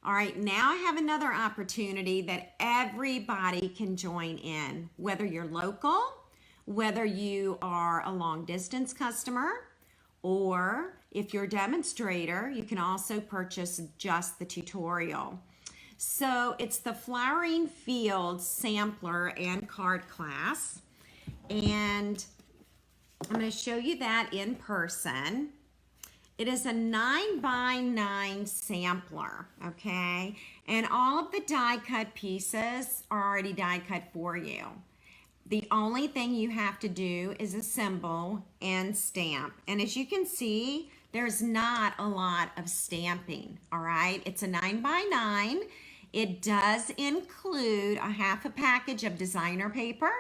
All right, now I have another opportunity that everybody can join in, whether you're local, whether you are a long distance customer, or if you're a demonstrator, you can also purchase just the tutorial. So it's the Flowering Fields sampler and card class. And I'm going to show you that in person. It is a 9x9 sampler, okay? And all of the die cut pieces are already die cut for you. The only thing you have to do is assemble and stamp. And as you can see, there's not a lot of stamping, all right? It's a 9x9. It does include a half a package of designer paper.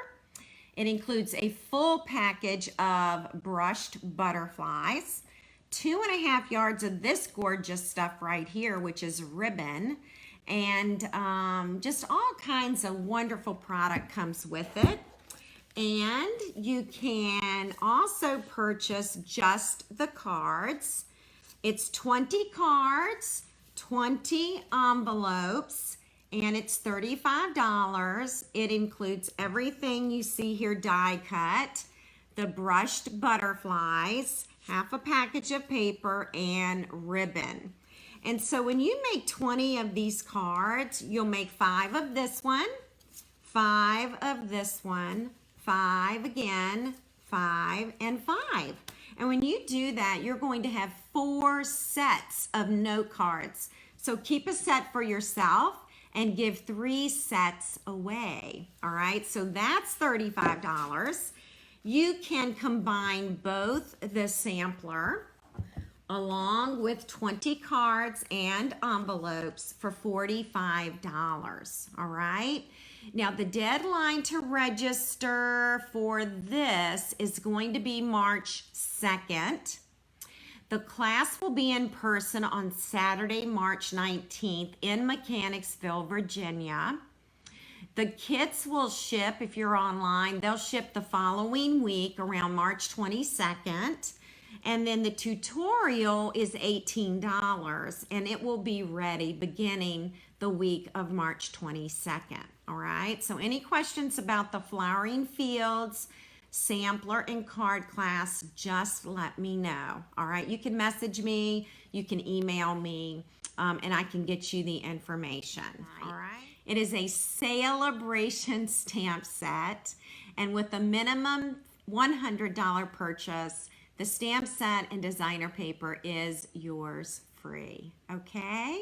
It includes a full package of brushed butterflies, 2.5 yards of this gorgeous stuff right here, which is ribbon, and just all kinds of wonderful product comes with it. And you can also purchase just the cards. It's 20 cards, 20 envelopes, and it's $35. It includes everything you see here die cut, the brushed butterflies, half a package of paper, and ribbon. And so when you make 20 of these cards, you'll make 5 of this one, 5 of this one, 5 again, 5, and 5. And when you do that, you're going to have 4 sets of note cards. So keep a set for yourself and give 3 sets away. All right, so that's $35. You can combine both the sampler along with 20 cards and envelopes for $45. All right. Now the deadline to register for this is going to be March 2nd. The class will be in person on Saturday, March 19th in Mechanicsville, Virginia. The kits will ship, if you're online, they'll ship the following week around March 22nd. And then the tutorial is $18 and it will be ready beginning the week of March 22nd. All right, so any questions about the Flowering Fields sampler and card class, just let me know. All right, you can message me, you can email me, and I can get you the information. All right. It is a celebration stamp set, and with a minimum $100 purchase, the stamp set and designer paper is yours free, okay?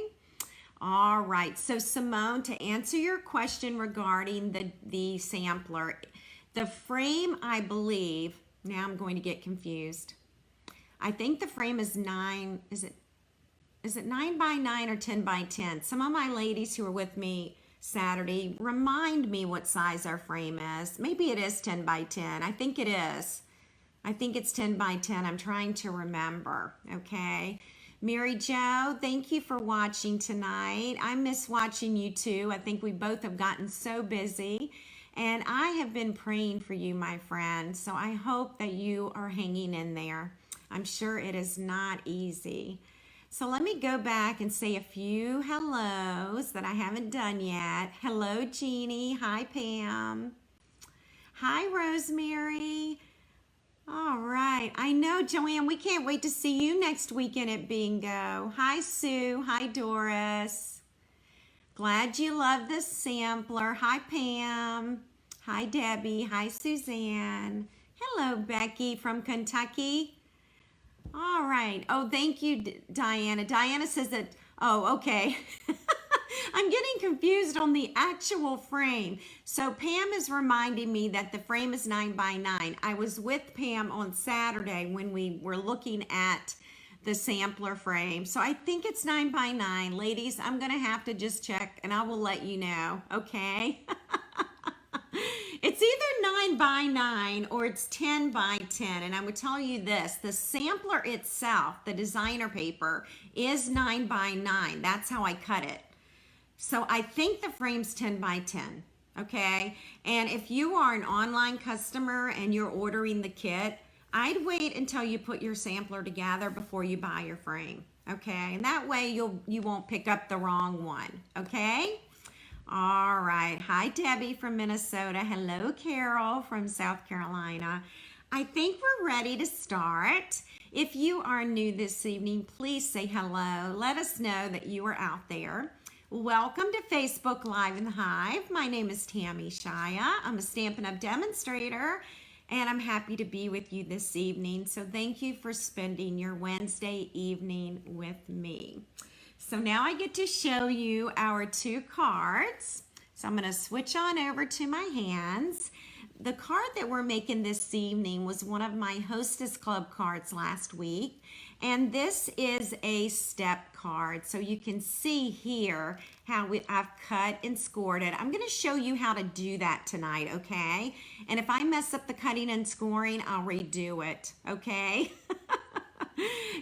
All right, so Simone, to answer your question regarding the sampler, the frame, I believe, now I'm going to get confused. I think the frame is 9, is it 9x9 or 10x10? Some of my ladies who are with me Saturday, remind me what size our frame is. Maybe it is 10x10. I think it is. I think it's 10x10. I'm trying to remember, okay? Mary Jo, thank you for watching tonight. I miss watching you too. I think we both have gotten so busy. And I have been praying for you, my friend. So I hope that you are hanging in there. I'm sure it is not easy. So let me go back and say a few hellos that I haven't done yet. Hello, Jeannie. Hi, Pam. Hi, Rosemary. All right. I know, Joanne, we can't wait to see you next weekend at Bingo. Hi, Sue. Hi, Doris. Glad you love the sampler. Hi, Pam. Hi, Debbie. Hi, Suzanne. Hello, Becky from Kentucky. All right. Oh, thank you, Diana. Diana says that, oh, okay. I'm getting confused on the actual frame. So Pam is reminding me that the frame is 9x9. I was with Pam on Saturday when we were looking at the sampler frame. So I think it's 9x9. Ladies, I'm going to have to just check and I will let you know, okay? It's either 9x9 or it's 10x10. And I would tell you this, the sampler itself, the designer paper, is 9x9. That's how I cut it. So I think the frame's 10x10, okay? And if you are an online customer and you're ordering the kit, I'd wait until you put your sampler together before you buy your frame, okay? And that way you won't pick up the wrong one, okay? All right. Hi, Debbie from Minnesota. Hello, Carol from South Carolina. I think we're ready to start. If you are new this evening, please say hello. Let us know that you are out there. Welcome to Facebook Live in the Hive. My name is Tammy Shia. I'm a Stampin' Up! Demonstrator, and I'm happy to be with you this evening. So thank you for spending your Wednesday evening with me. So now I get to show you our 2 cards. So I'm going to switch on over to my hands. The card that we're making this evening was one of my Hostess Club cards last week. And this is a step card. So you can see here how I've cut and scored it. I'm going to show you how to do that tonight, okay? And if I mess up the cutting and scoring, I'll redo it, okay?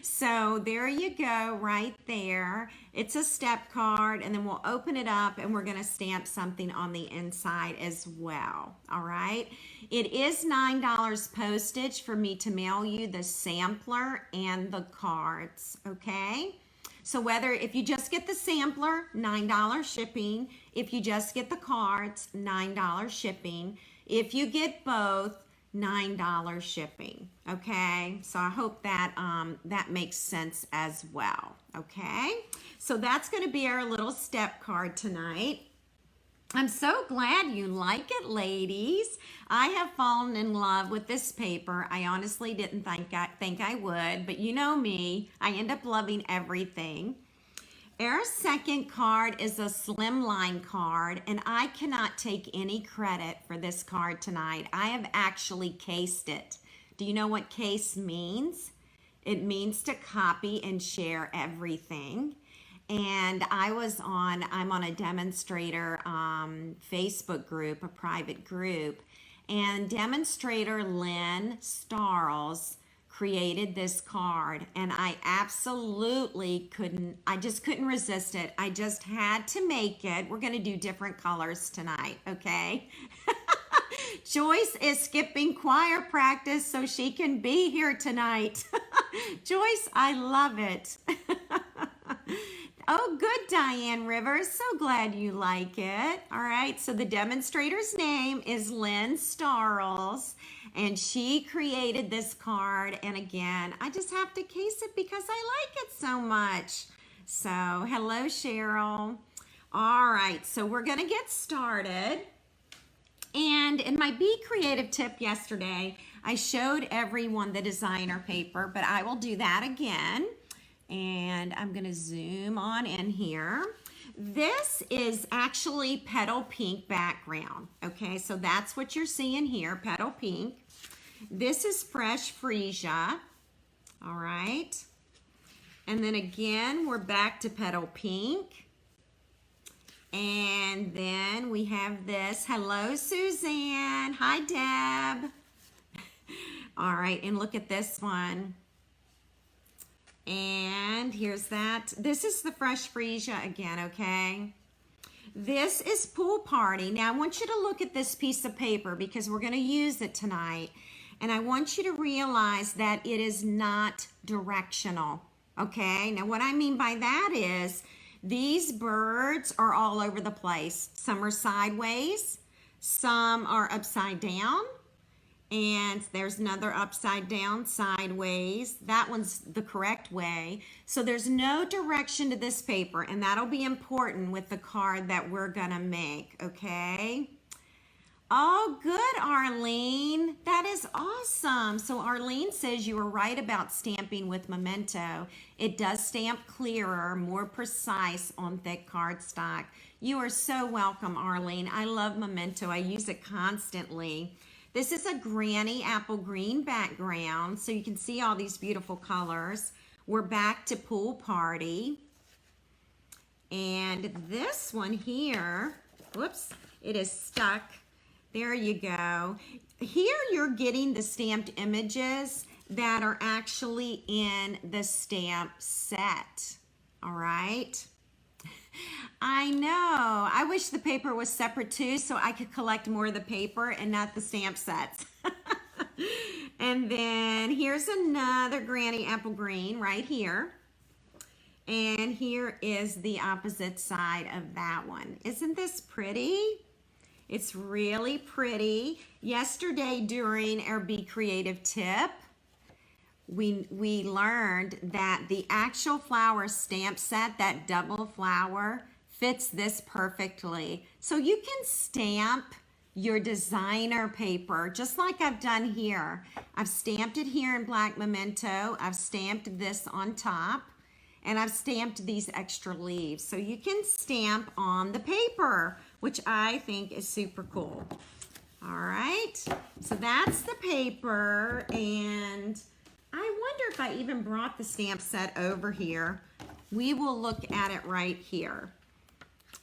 So there you go, right there. It's a step card, and then we'll open it up and we're going to stamp something on the inside as well. All right. It is $9 postage for me to mail you the sampler and the cards. Okay. So if you just get the sampler, $9 shipping. If you just get the cards, $9 shipping. If you get both, $9 shipping. Okay, so I hope that that makes sense as well. Okay, so that's going to be our little step card tonight. I'm so glad you like it, ladies. I have fallen in love with this paper. I honestly didn't think I would, but you know me, I end up loving everything. Our second card is a Slimline card, and I cannot take any credit for this card tonight. I have actually cased it. Do you know what case means? It means to copy and share everything. And I'm on a demonstrator Facebook group, a private group, and demonstrator Lynn Starles created this card, and I just couldn't resist it. I just had to make it. We're going to do different colors tonight, okay? Joyce is skipping choir practice so she can be here tonight. Joyce, I love it. Oh, good, Diane Rivers. So glad you like it. All right, so the demonstrator's name is Lynn Starles, and she created this card. And again, I just have to case it because I like it so much. So, hello, Cheryl. All right, so we're going to get started. And in my Be Creative tip yesterday, I showed everyone the designer paper, but I will do that again. And I'm going to zoom on in here. This is actually petal pink background. Okay, so that's what you're seeing here, petal pink. This is fresh freesia. All right. And then again, we're back to petal pink. And then we have this. Hello, Suzanne. Hi, Deb. All right, and look at this one. And here's that. This is the fresh freesia again, okay? This is Pool Party. Now, I want you to look at this piece of paper because we're going to use it tonight. And I want you to realize that it is not directional, okay? Now, what I mean by that is these birds are all over the place. Some are sideways, some are upside down, and there's another upside down, sideways. That one's the correct way. So there's no direction to this paper, and that'll be important with the card that we're gonna make, okay? Oh, good, Arlene. That is awesome. So Arlene says you were right about stamping with Memento. It does stamp clearer, more precise on thick cardstock. You are so welcome, Arlene. I love Memento. I use it constantly. This is a granny apple green background, so you can see all these beautiful colors. We're back to Pool Party. And this one here, whoops, it is stuck. There you go. Here you're getting the stamped images that are actually in the stamp set. All right. I know. I wish the paper was separate too so I could collect more of the paper and not the stamp sets. And then here's another Granny Apple Green right here. And here is the opposite side of that one. Isn't this pretty? It's really pretty. Yesterday during our Be Creative tip, we learned that the actual flower stamp set, that double flower, fits this perfectly. So you can stamp your designer paper just like I've done here. I've stamped it here in black memento. I've stamped this on top. And I've stamped these extra leaves. So you can stamp on the paper, which I think is super cool. All right, so that's the paper. And I wonder if I even brought the stamp set over here. We will look at it right here.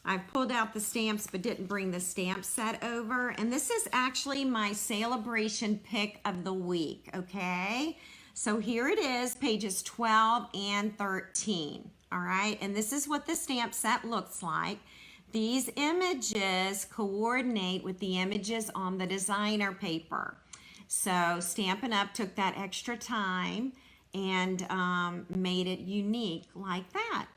I've pulled out the stamps but didn't bring the stamp set over. And this is actually my celebration pick of the week, okay? So here it is, pages 12 and 13, all right? And this is what the stamp set looks like. These images coordinate with the images on the designer paper. So Stampin' Up! Took that extra time and made it unique like that.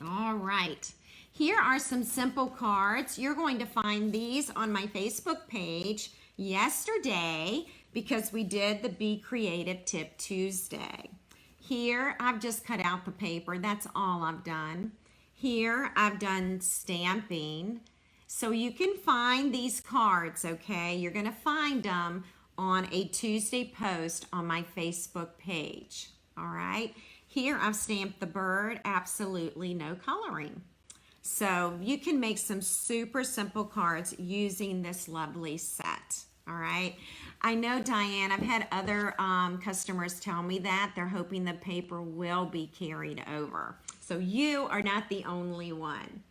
All right, here are some simple cards. You're going to find these on my Facebook page yesterday, because we did the Be Creative Tip Tuesday. Here, I've just cut out the paper. That's all I've done. Here, I've done stamping. So you can find these cards, okay? You're gonna find them on a Tuesday post on my Facebook page, all right? Here, I've stamped the bird, absolutely no coloring. So you can make some super simple cards using this lovely set, all right? I know, Diane, I've had other customers tell me that. They're hoping the paper will be carried over. So you are not the only one.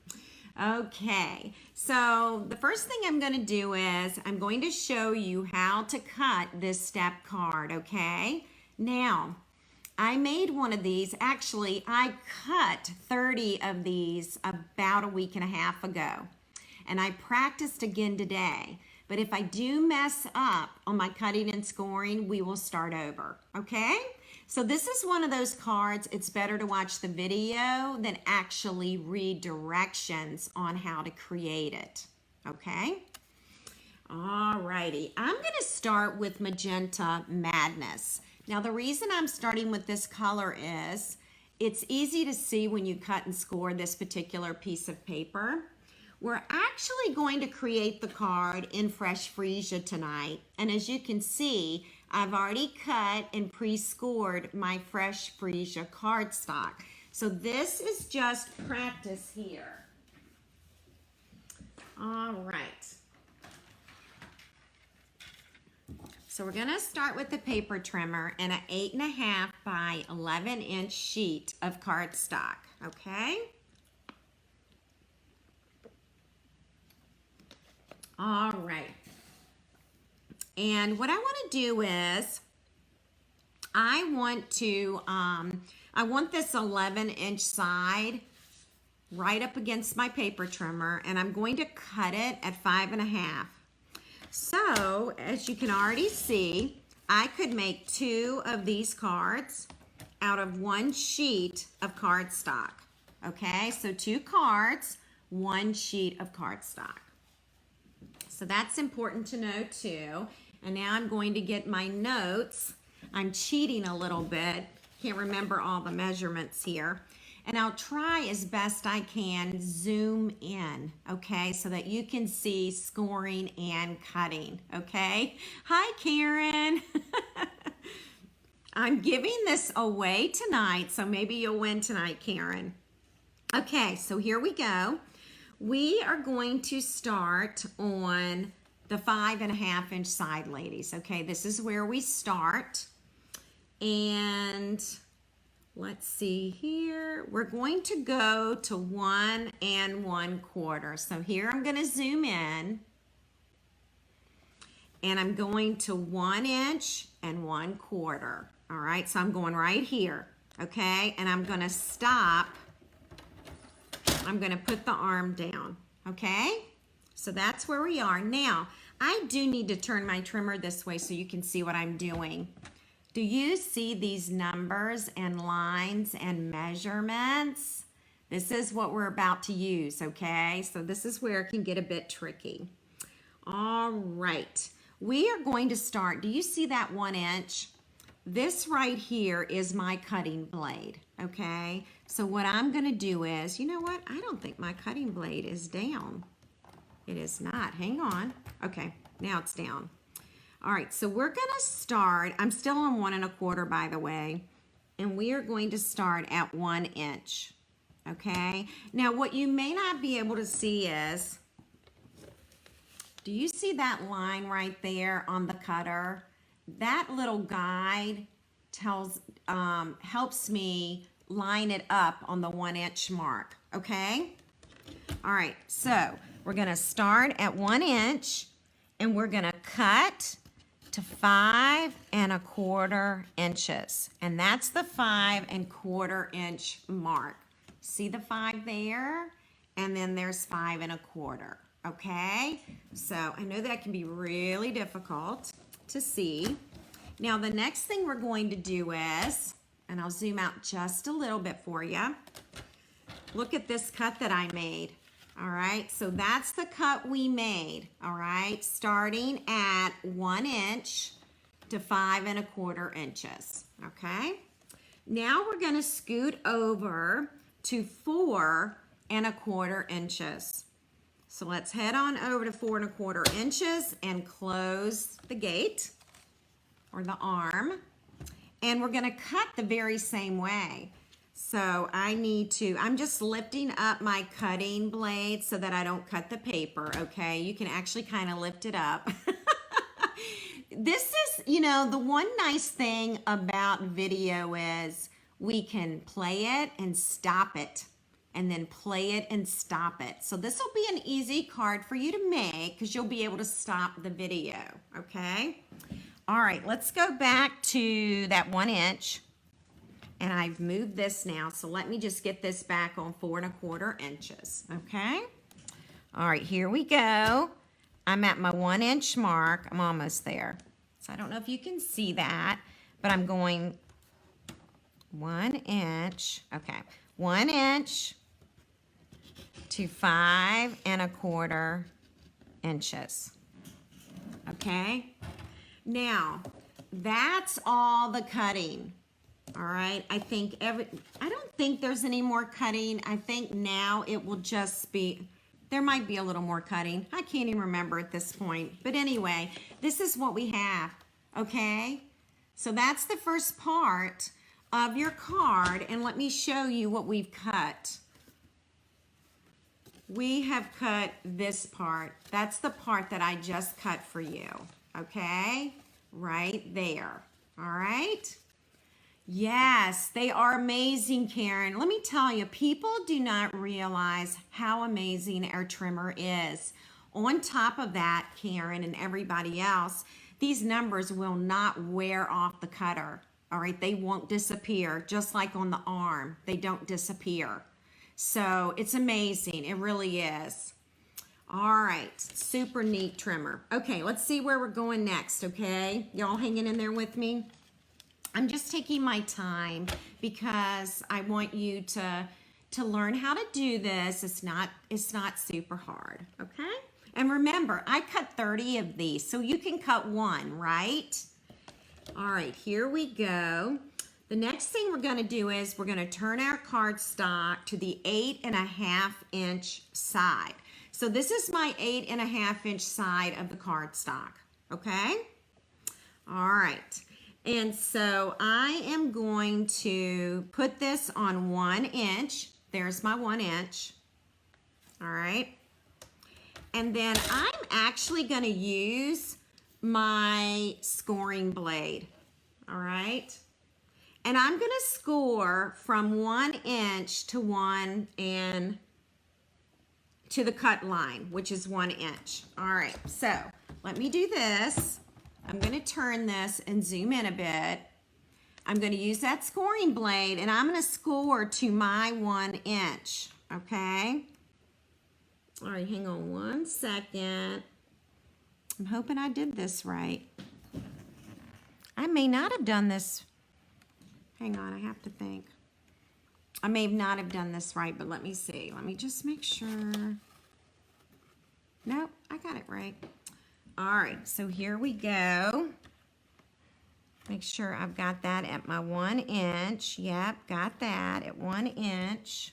Okay, so the first thing I'm going to do is I'm going to show you how to cut this step card, okay? Now, I made one of these. Actually, I cut 30 of these about a week and a half ago. And I practiced again today. But if I do mess up on my cutting and scoring, we will start over, okay? So this is one of those cards, it's better to watch the video than actually read directions on how to create it, okay? All righty, I'm gonna start with Magenta Madness. Now the reason I'm starting with this color is, it's easy to see when you cut and score this particular piece of paper. We're actually going to create the card in Fresh Freesia tonight. And as you can see, I've already cut and pre-scored my Fresh Freesia cardstock. So this is just practice here. All right. So we're gonna start with the paper trimmer and an 8.5 by 11-inch sheet of cardstock, okay? All right, and what I want to do is I want this 11-inch side right up against my paper trimmer, and I'm going to cut it at 5.5. So as you can already see, I could make 2 of these cards out of 1 sheet of cardstock. Okay, so 2 cards, 1 sheet of cardstock. So that's important to know too. And now I'm going to get my notes. I'm cheating a little bit. Can't remember all the measurements here. And I'll try as best I can zoom in, okay, so that you can see scoring and cutting, okay? Hi, Karen. I'm giving this away tonight, so maybe you'll win tonight, Karen. Okay, so here we go. We are going to start on the 5.5-inch side, ladies. Okay, this is where we start. And let's see here. We're going to go to 1 1/4. So here I'm going to zoom in. And I'm going to 1 inch and 1/4. All right, so I'm going right here. Okay, and I'm going to stop. I'm going to put the arm down, okay? So that's where we are. Now, I do need to turn my trimmer this way so you can see what I'm doing. Do you see these numbers and lines and measurements? This is what we're about to use, okay? So this is where it can get a bit tricky. All right, we are going to start. Do you see that 1 inch? This right here is my cutting blade, okay? So what I'm gonna do is, you know what? I don't think my cutting blade is down. It is not, hang on. Okay, now it's down. All right, so we're gonna start, I'm still on 1 1/4, by the way, and we are going to start at 1 inch, okay? Now what you may not be able to see is, do you see that line right there on the cutter? That little guide helps me line it up on the 1 inch mark, okay? All right, so we're gonna start at 1 inch and we're gonna cut to 5 1/4 inches. And that's the 5 1/4 inch mark. See the 5 there? And then there's 5 1/4. Okay, so I know that can be really difficult to see. Now the next thing we're going to do is, and I'll zoom out just a little bit for you. Look at this cut that I made. All right, so that's the cut we made. All right, starting at 1 inch to 5 1/4 inches. Okay, now we're going to scoot over to 4 1/4 inches. So let's head on over to 4 1/4 inches and close the gate or the arm. And we're gonna cut the very same way. So I'm just lifting up my cutting blade so that I don't cut the paper, okay? You can actually kind of lift it up. This is, you know, the one nice thing about video is we can play it and stop it, and then play it and stop it. So this will be an easy card for you to make because you'll be able to stop the video, okay? All right, let's go back to that 1 inch. And I've moved this now, so let me just get this back on 4 1/4 inches, okay? All right, here we go. I'm at my 1 inch mark. I'm almost there. So I don't know if you can see that, but I'm going 1 inch, okay, 1 inch to 5 1/4 inches. Okay, now that's all the cutting. All right, I don't think there's any more cutting. I think now it will just be, there might be a little more cutting. I can't even remember at this point. But anyway, this is what we have, okay? So that's the first part of your card, and let me show you what we've cut. We have cut this part. That's the part that I just cut for you, okay? Right there, all right? Yes, they are amazing, Karen. Let me tell you, people do not realize how amazing our trimmer is. On top of that, Karen and everybody else, these numbers will not wear off the cutter, all right? They won't disappear, just like on the arm. They don't disappear. So it's amazing, it really is. All right, super neat trimmer. Okay, let's see where we're going next, okay? Y'all hanging in there with me? I'm just taking my time because I want you to learn how to do this. It's not super hard, okay? And remember, I cut 30 of these, so you can cut one, right? All right, here we go. The next thing we're gonna do is we're gonna turn our cardstock to the 8 1/2 inch side. So this is my 8 1/2 inch side of the cardstock, okay? All right. And so I am going to put this on 1 inch. There's my 1 inch. All right. And then I'm actually going to use my scoring blade. All right. And I'm going to score from 1 inch to to the cut line, which is 1 inch. All right. So let me do this. I'm going to turn this and zoom in a bit. I'm going to use that scoring blade and I'm going to score to my 1 inch, okay? All right, hang on one second. I'm hoping I did this right. I may not have done this. Hang on, I have to think. I may not have done this right, but let me see. Let me just make sure. Nope, I got it right. All right, so here we go. Make sure I've got that at my 1 inch. Yep, got that at 1 inch.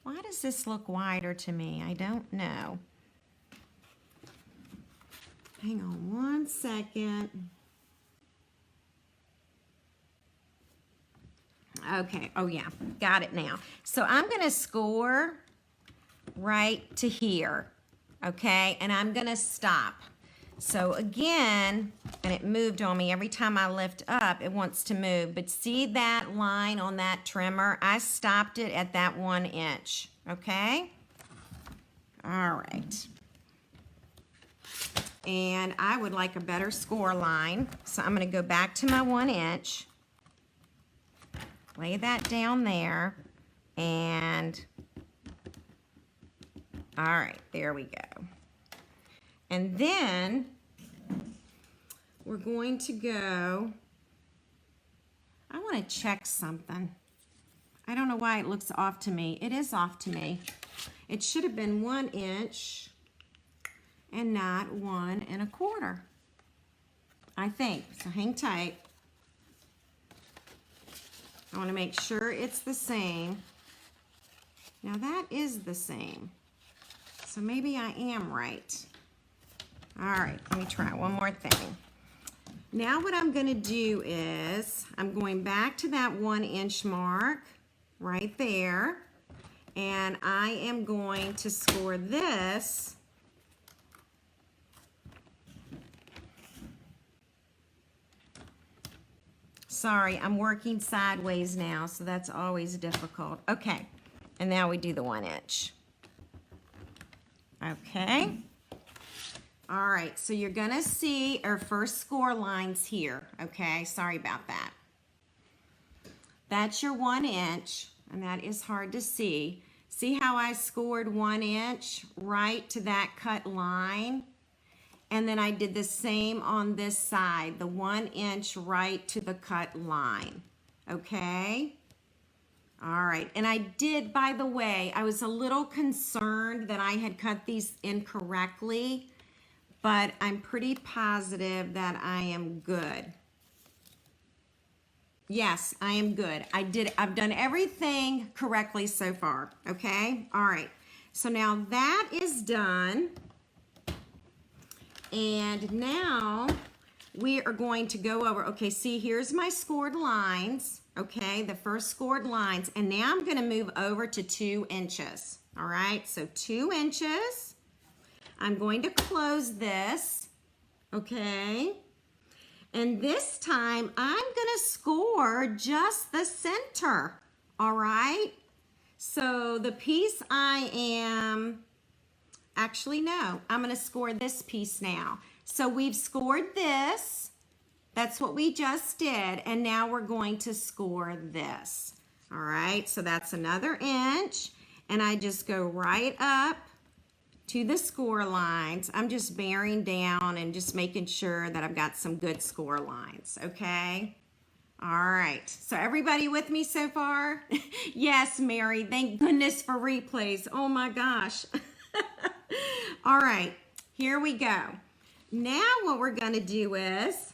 Why does this look wider to me? I don't know. Hang on 1 second. Okay, oh yeah, got it now. So I'm gonna score right to here, okay? And I'm gonna stop. So again, and it moved on me every time I lift up, it wants to move. But see that line on that trimmer? I stopped it at that 1 inch, okay? All right. And I would like a better score line. So I'm gonna go back to my 1 inch. Lay that down there, and all right, there we go. And then we're going to go, I want to check something. I don't know why it looks off to me. It is off to me. It should have been 1 inch and not 1 1/4, I think. So hang tight. I want to make sure it's the same. Now that is the same. So maybe I am right. All right, let me try one more thing. Now what I'm going to do is I'm going back to that 1 inch mark right there. And I am going to score this . Sorry, I'm working sideways now, so that's always difficult. Okay, and now we do the 1 inch. Okay. All right, so you're gonna see our first score lines here, okay? Sorry about that. That's your 1 inch, and that is hard to see. See how I scored 1 inch right to that cut line? And then I did the same on this side, the 1 inch right to the cut line, okay? All right, and I did, by the way, I was a little concerned that I had cut these incorrectly, but I'm pretty positive that I am good. Yes, I am good. I've done everything correctly so far, okay? All right, so now that is done. And now we are going to go over, okay, see, here's my scored lines, okay, the first scored lines. And now I'm gonna move over to 2 inches, all right? So 2 inches, I'm going to close this, okay? And this time I'm gonna score just the center, all right? So the piece I am, actually, no, I'm gonna score this piece now. So we've scored this. That's what we just did. And now we're going to score this. All right, so that's another inch. And I just go right up to the score lines. I'm just bearing down and just making sure that I've got some good score lines, okay? All right, so everybody with me so far? Yes, Mary, thank goodness for replays. Oh my gosh. All right, here we go. Now what we're gonna do is,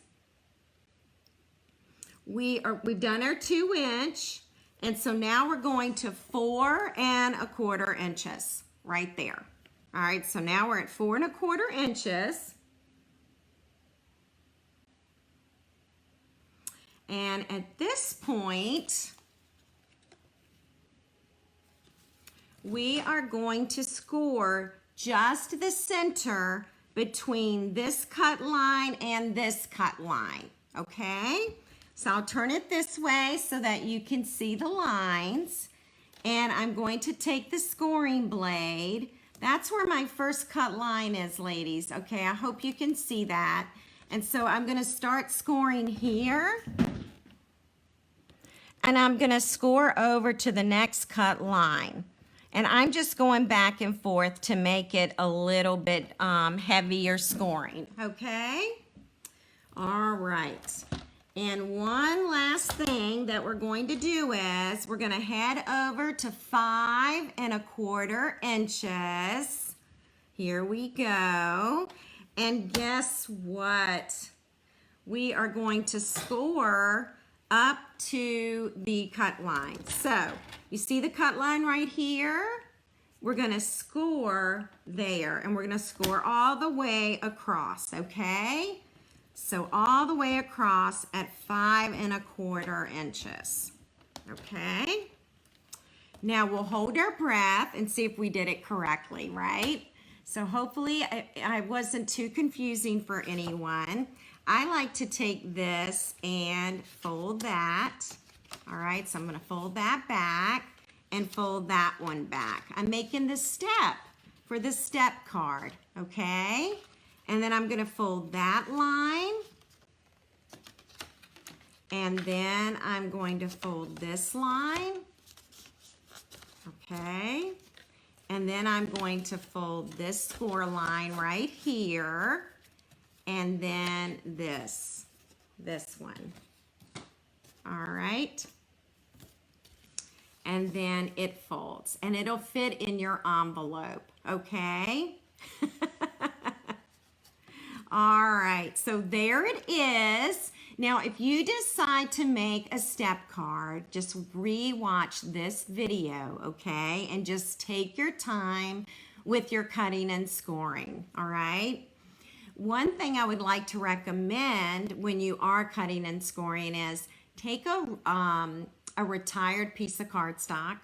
we've done our 2 inch, and so now we're going to 4 1/4 inches right there. All right, so now we're at 4 1/4 inches. And at this point, we are going to score just the center between this cut line and this cut line, okay? So I'll turn it this way so that you can see the lines. And I'm going to take the scoring blade. That's where my first cut line is, ladies, okay? I hope you can see that. And so I'm gonna start scoring here. And I'm gonna score over to the next cut line. And I'm just going back and forth to make it a little bit heavier scoring, okay? All right. And one last thing that we're going to do is we're going to head over to 5 1/4 inches. Here we go. And guess what? We are going to score up to the cut line. So you see the cut line right here? We're going to score there, and we're going to score all the way across, okay? So all the way across at 5 1/4 inches, okay? Now we'll hold our breath and see if we did it correctly, right? So hopefully I wasn't too confusing for anyone. I like to take this and fold that. All right, so I'm gonna fold that back and fold that one back. I'm making the step for the step card, okay? And then I'm gonna fold that line. And then I'm going to fold this line, okay? And then I'm going to fold this score line right here. And then this one. All right. And then it folds, and it'll fit in your envelope, okay? All right, so there it is. Now, if you decide to make a step card, just re-watch this video, okay? And just take your time with your cutting and scoring, all right? One thing I would like to recommend when you are cutting and scoring is take a retired piece of cardstock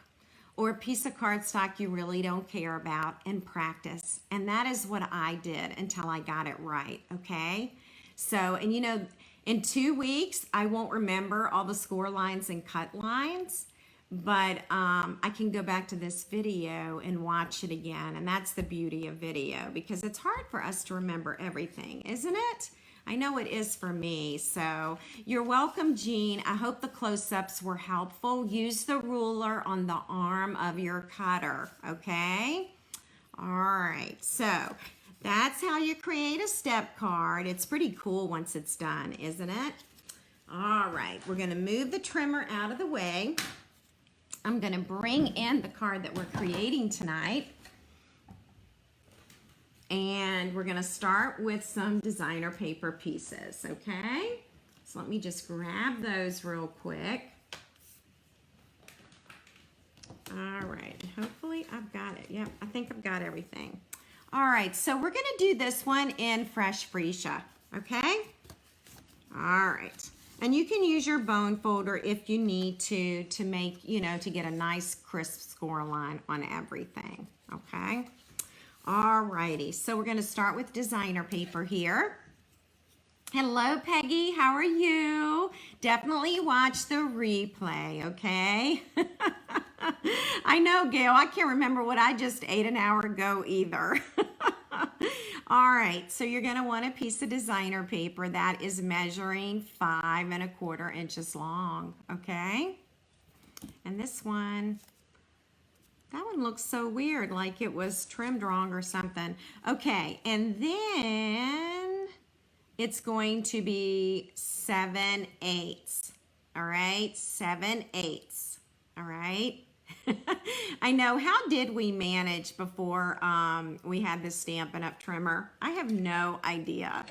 or a piece of cardstock you really don't care about and practice. And that is what I did until I got it right, okay? So, and you know, in 2 weeks, I won't remember all the score lines and cut lines, but I can go back to this video and watch it again. And that's the beauty of video, because it's hard for us to remember everything, isn't it? I know it is for me. So you're welcome, Jean. I hope the close-ups were helpful. Use the ruler on the arm of your cutter, okay? All right, so that's how you create a step card. It's pretty cool once it's done, isn't it? All right, we're gonna move the trimmer out of the way. I'm gonna bring in the card that we're creating tonight. And we're gonna start with some designer paper pieces, okay? So let me just grab those real quick. All right, hopefully I've got it. Yep, I think I've got everything. All right, so we're gonna do this one in fresh freesia, okay? All right, and you can use your bone folder if you need to make, you know, to get a nice crisp score line on everything, okay? All righty, so we're gonna start with designer paper here. Hello, Peggy, how are you? Definitely watch the replay, okay? I know, Gail, I can't remember what I just ate an hour ago either. All right, so you're gonna want a piece of designer paper that is measuring 5 1/4 inches long, okay? And this one, that one looks so weird, like it was trimmed wrong or something. Okay, and then it's going to be 7/8, all right? 7/8, all right? I know, how did we manage before we had this Stampin' Up! Trimmer? I have no idea.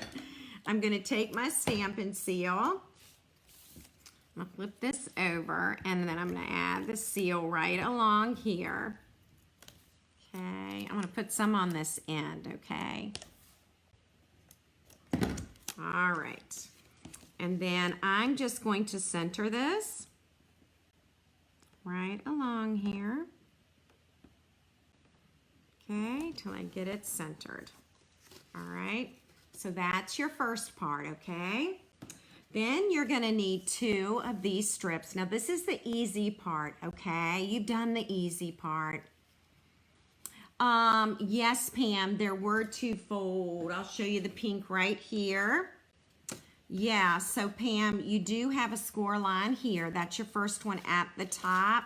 I'm gonna take my Stampin' Seal. I'm gonna flip this over, and then I'm gonna add the seal right along here. Okay, I'm gonna put some on this end, okay? All right, and then I'm just going to center this right along here, okay, till I get it centered. All right, so that's your first part, okay? Then you're gonna need 2 of these strips. Now this is the easy part, okay? You've done the easy part. Yes, Pam, there were 2 fold. I'll show you the pink right here. Yeah, so Pam, you do have a score line here. That's your first one at the top.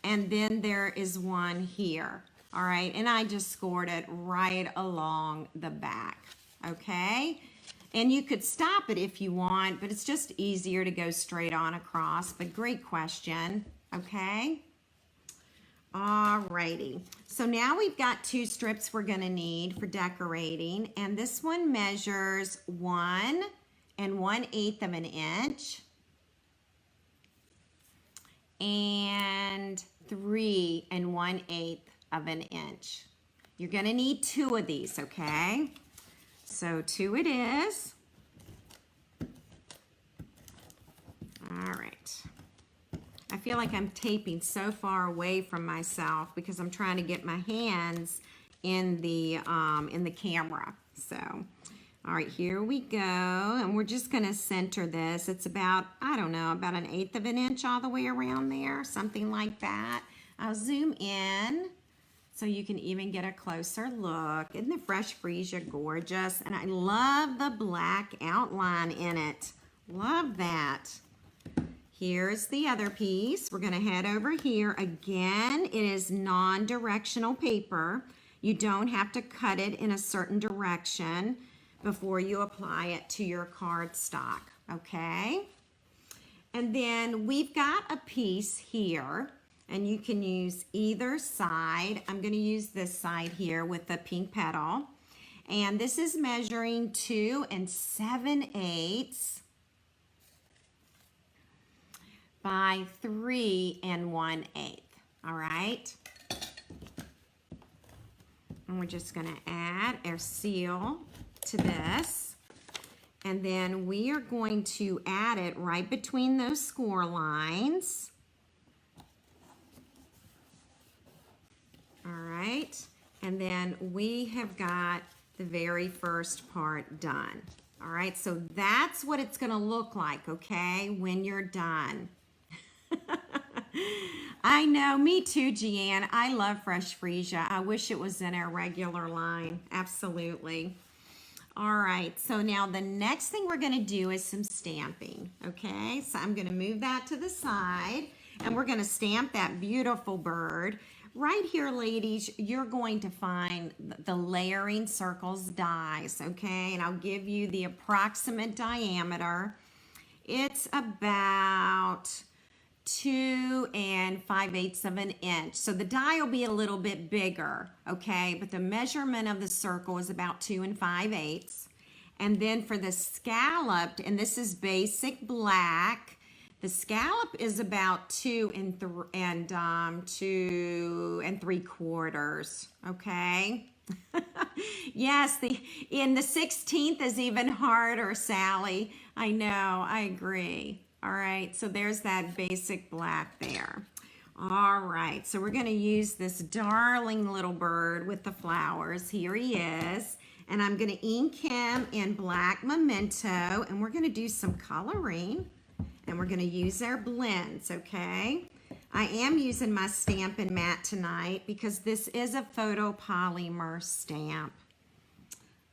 and then there is one here. All right, and I just scored it right along the back, okay? And you could stop it if you want, but it's just easier to go straight on across, but great question, okay? All righty, so now we've got 2 strips we're gonna need for decorating, and this one measures 1 1/8 of an inch and 3 1/8 of an inch. You're gonna need 2 of these, okay? So 2 it is. All right. I feel like I'm taping so far away from myself because I'm trying to get my hands in the camera. So, all right, here we go. And we're just gonna center this. It's about, I don't know, about 1/8 of an inch all the way around there, something like that. I'll zoom in so you can even get a closer look. Isn't the fresh freesia gorgeous? And I love the black outline in it. Love that. Here's the other piece. We're gonna head over here. Again, it is non-directional paper. You don't have to cut it in a certain direction before you apply it to your cardstock, okay? And then we've got a piece here, and you can use either side. I'm gonna use this side here with the pink petal. And this is measuring 2 7/8 by 3 1/8, all right? And we're just gonna add our seal to this. And then we are going to add it right between those score lines. All right, and then we have got the very first part done. All right, so that's what it's gonna look like, okay, when you're done. I know, me too, Jeanne. I love fresh freesia. I wish it was in our regular line, absolutely. All right, so now the next thing we're gonna do is some stamping, okay? So I'm gonna move that to the side, and we're gonna stamp that beautiful bird. Right here, ladies, you're going to find the layering circles dies, okay? And I'll give you the approximate diameter. It's about 2 5/8 of an inch. So the die will be a little bit bigger, okay? But the measurement of the circle is about 2 5/8. And then for the scalloped, and this is basic black, the scallop is about 2 3/4, okay? Yes, the 16th is even harder, Sally. I know, I agree. All right, so there's that basic black there. All right, so we're gonna use this darling little bird with the flowers. Here he is. And I'm gonna ink him in black memento, and we're gonna do some coloring, and we're gonna use our blends, okay? I am using my Stampin' Mat tonight because this is a photopolymer stamp.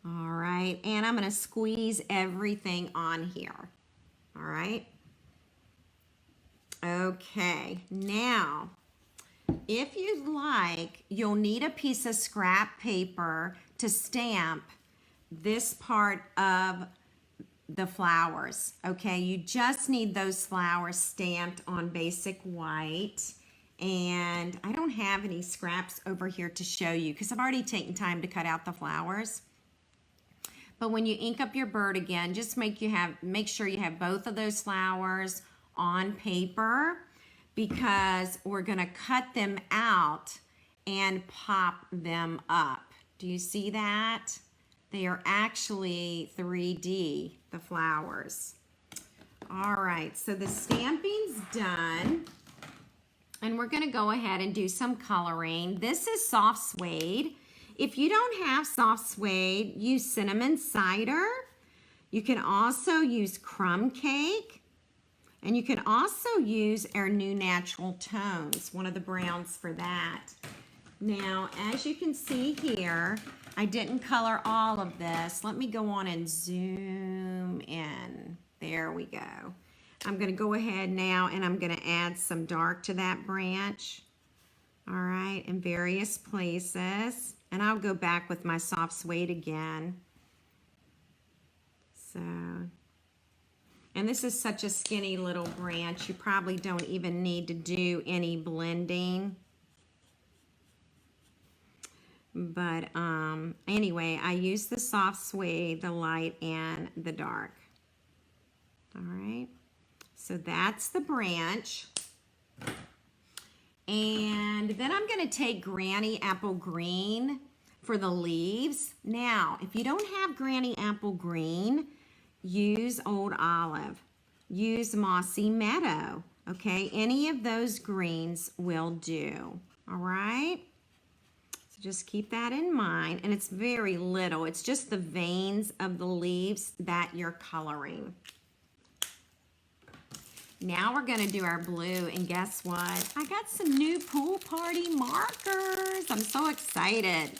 All right, and I'm gonna squeeze everything on here, all right? Okay, now, if you'd like, you'll need a piece of scrap paper to stamp this part of the flowers, okay? You just need those flowers stamped on basic white. And I don't have any scraps over here to show you because I've already taken time to cut out the flowers. But when you ink up your bird again, just make sure you have both of those flowers on paper because we're gonna cut them out and pop them up. Do you see that? They are actually 3D, the flowers. All right, so the stamping's done. And we're gonna go ahead and do some coloring. This is soft suede. If you don't have soft suede, use cinnamon cider. You can also use crumb cake. And you can also use our new natural tones, one of the browns for that. Now, as you can see here, I didn't color all of this. Let me go on and zoom in. There we go. I'm gonna go ahead now and I'm gonna add some dark to that branch. all right, in various places. And I'll go back with my soft suede again. So, and this is such a skinny little branch, you probably don't even need to do any blending. But anyway, I use the soft suede, the light, and the dark. All right, so that's the branch. And then I'm going to take Granny Apple Green for the leaves. Now, if you don't have Granny Apple Green, use Old Olive. Use Mossy Meadow, okay? Any of those greens will do, all right? So just keep that in mind. And it's very little. It's just the veins of the leaves that you're coloring. Now we're going to do our blue, and guess what? I got some new pool party markers. I'm so excited.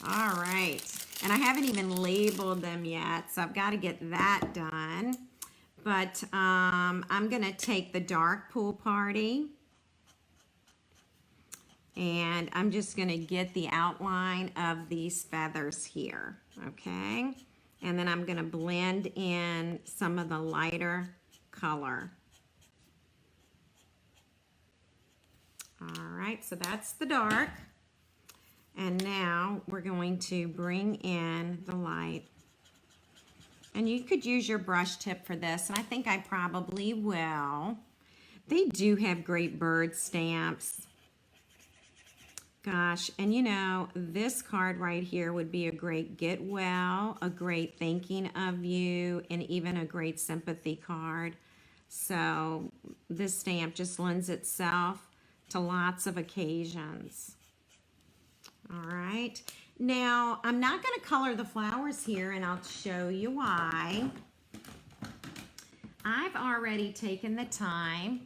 All right. And I haven't even labeled them yet, so I've got to get that done. But I'm going to take the dark pool party, and I'm just going to get the outline of these feathers here, okay? And then I'm going to blend in some of the lighter color. All right, so that's the dark. And now we're going to bring in the light. And you could use your brush tip for this, and I think I probably will. They do have great bird stamps. Gosh, and you know, this card right here would be a great get well, a great thinking of you, and even a great sympathy card. So this stamp just lends itself to lots of occasions. All right, now I'm not going to color the flowers here, and I'll show you why. I've already taken the time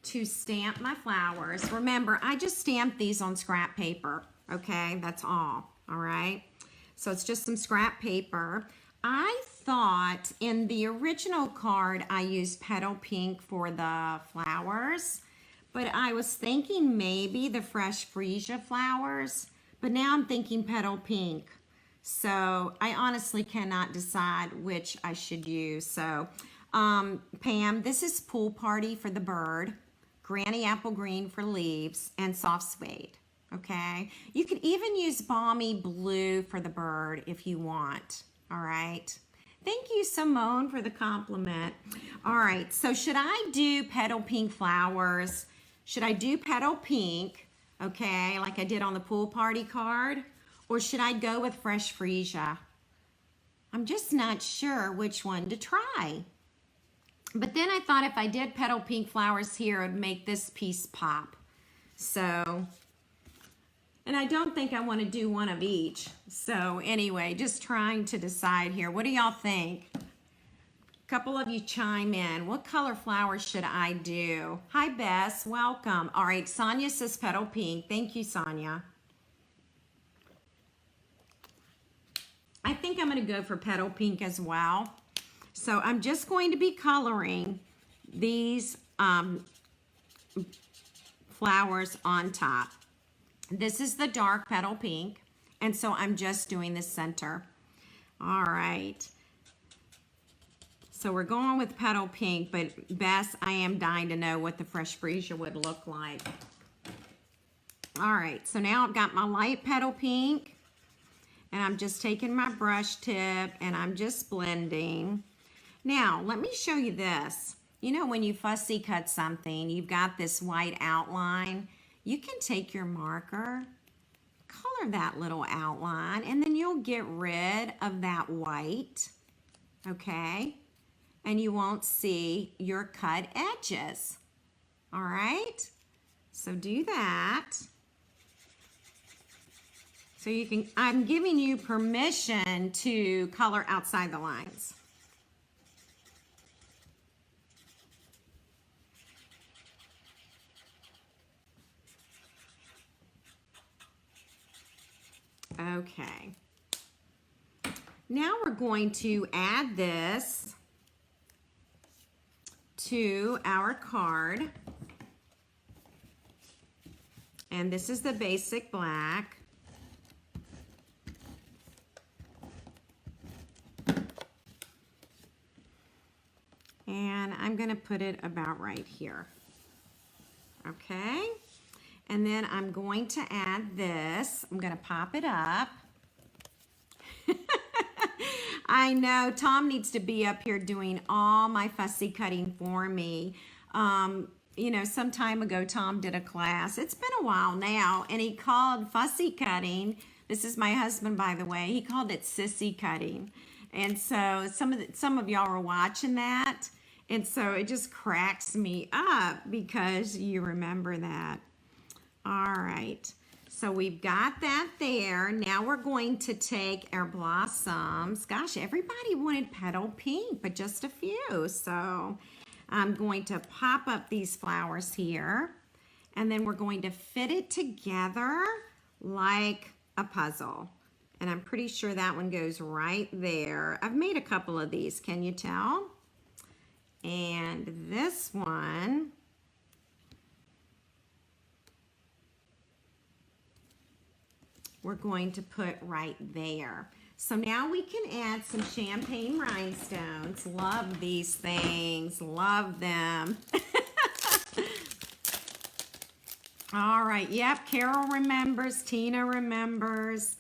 to stamp my flowers. Remember, I just stamped these on scrap paper, okay? That's all right? So it's just some scrap paper. I thought in the original card I used petal pink for the flowers, but I was thinking maybe the fresh freesia flowers, but now I'm thinking petal pink. So I honestly cannot decide which I should use. So Pam, this is Pool Party for the bird, Granny Apple Green for leaves, and soft suede, okay? You could even use Balmy Blue for the bird if you want. All right. Thank you, Simone, for the compliment. All right. So should I do petal pink flowers? Should I do petal pink, okay, like I did on the pool party card? Or should I go with fresh freesia? I'm just not sure which one to try. But then I thought if I did petal pink flowers here, it would make this piece pop. So... and I don't think I want to do one of each. So anyway, just trying to decide here. What do y'all think? A couple of you chime in. What color flowers should I do? Hi, Bess. Welcome. All right, Sonia says petal pink. Thank you, Sonia. I think I'm going to go for petal pink as well. So I'm just going to be coloring these flowers on top. This is the dark petal pink, and so I'm just doing the center. All right. So we're going with petal pink, but Bess, I am dying to know what the fresh freesia would look like. All right, so now I've got my light petal pink, and I'm just taking my brush tip, and I'm just blending. Now, let me show you this. You know, when you fussy cut something, you've got this white outline. You can take your marker, color that little outline, and then you'll get rid of that white, okay? And you won't see your cut edges, all right? So do that. So you can, I'm giving you permission to color outside the lines. Okay, now we're going to add this to our card. And this is the basic black. And I'm going to put it about right here. Okay. And then I'm going to add this. I'm going to pop it up. I know Tom needs to be up here doing all my fussy cutting for me. You know, some time ago, Tom did a class. It's been a while now, and he called fussy cutting. This is my husband, by the way. He called it sissy cutting. And so some of y'all were watching that. And so it just cracks me up because you remember that. All right. So we've got that there. Now we're going to take our blossoms. Gosh, everybody wanted petal pink, but just a few. So I'm going to pop up these flowers here. And then we're going to fit it together like a puzzle. And I'm pretty sure that one goes right there. I've made a couple of these, can you tell? And this one, we're going to put right there. So now we can add some champagne rhinestones. Love these things, love them. All right, yep, Carol remembers, Tina remembers.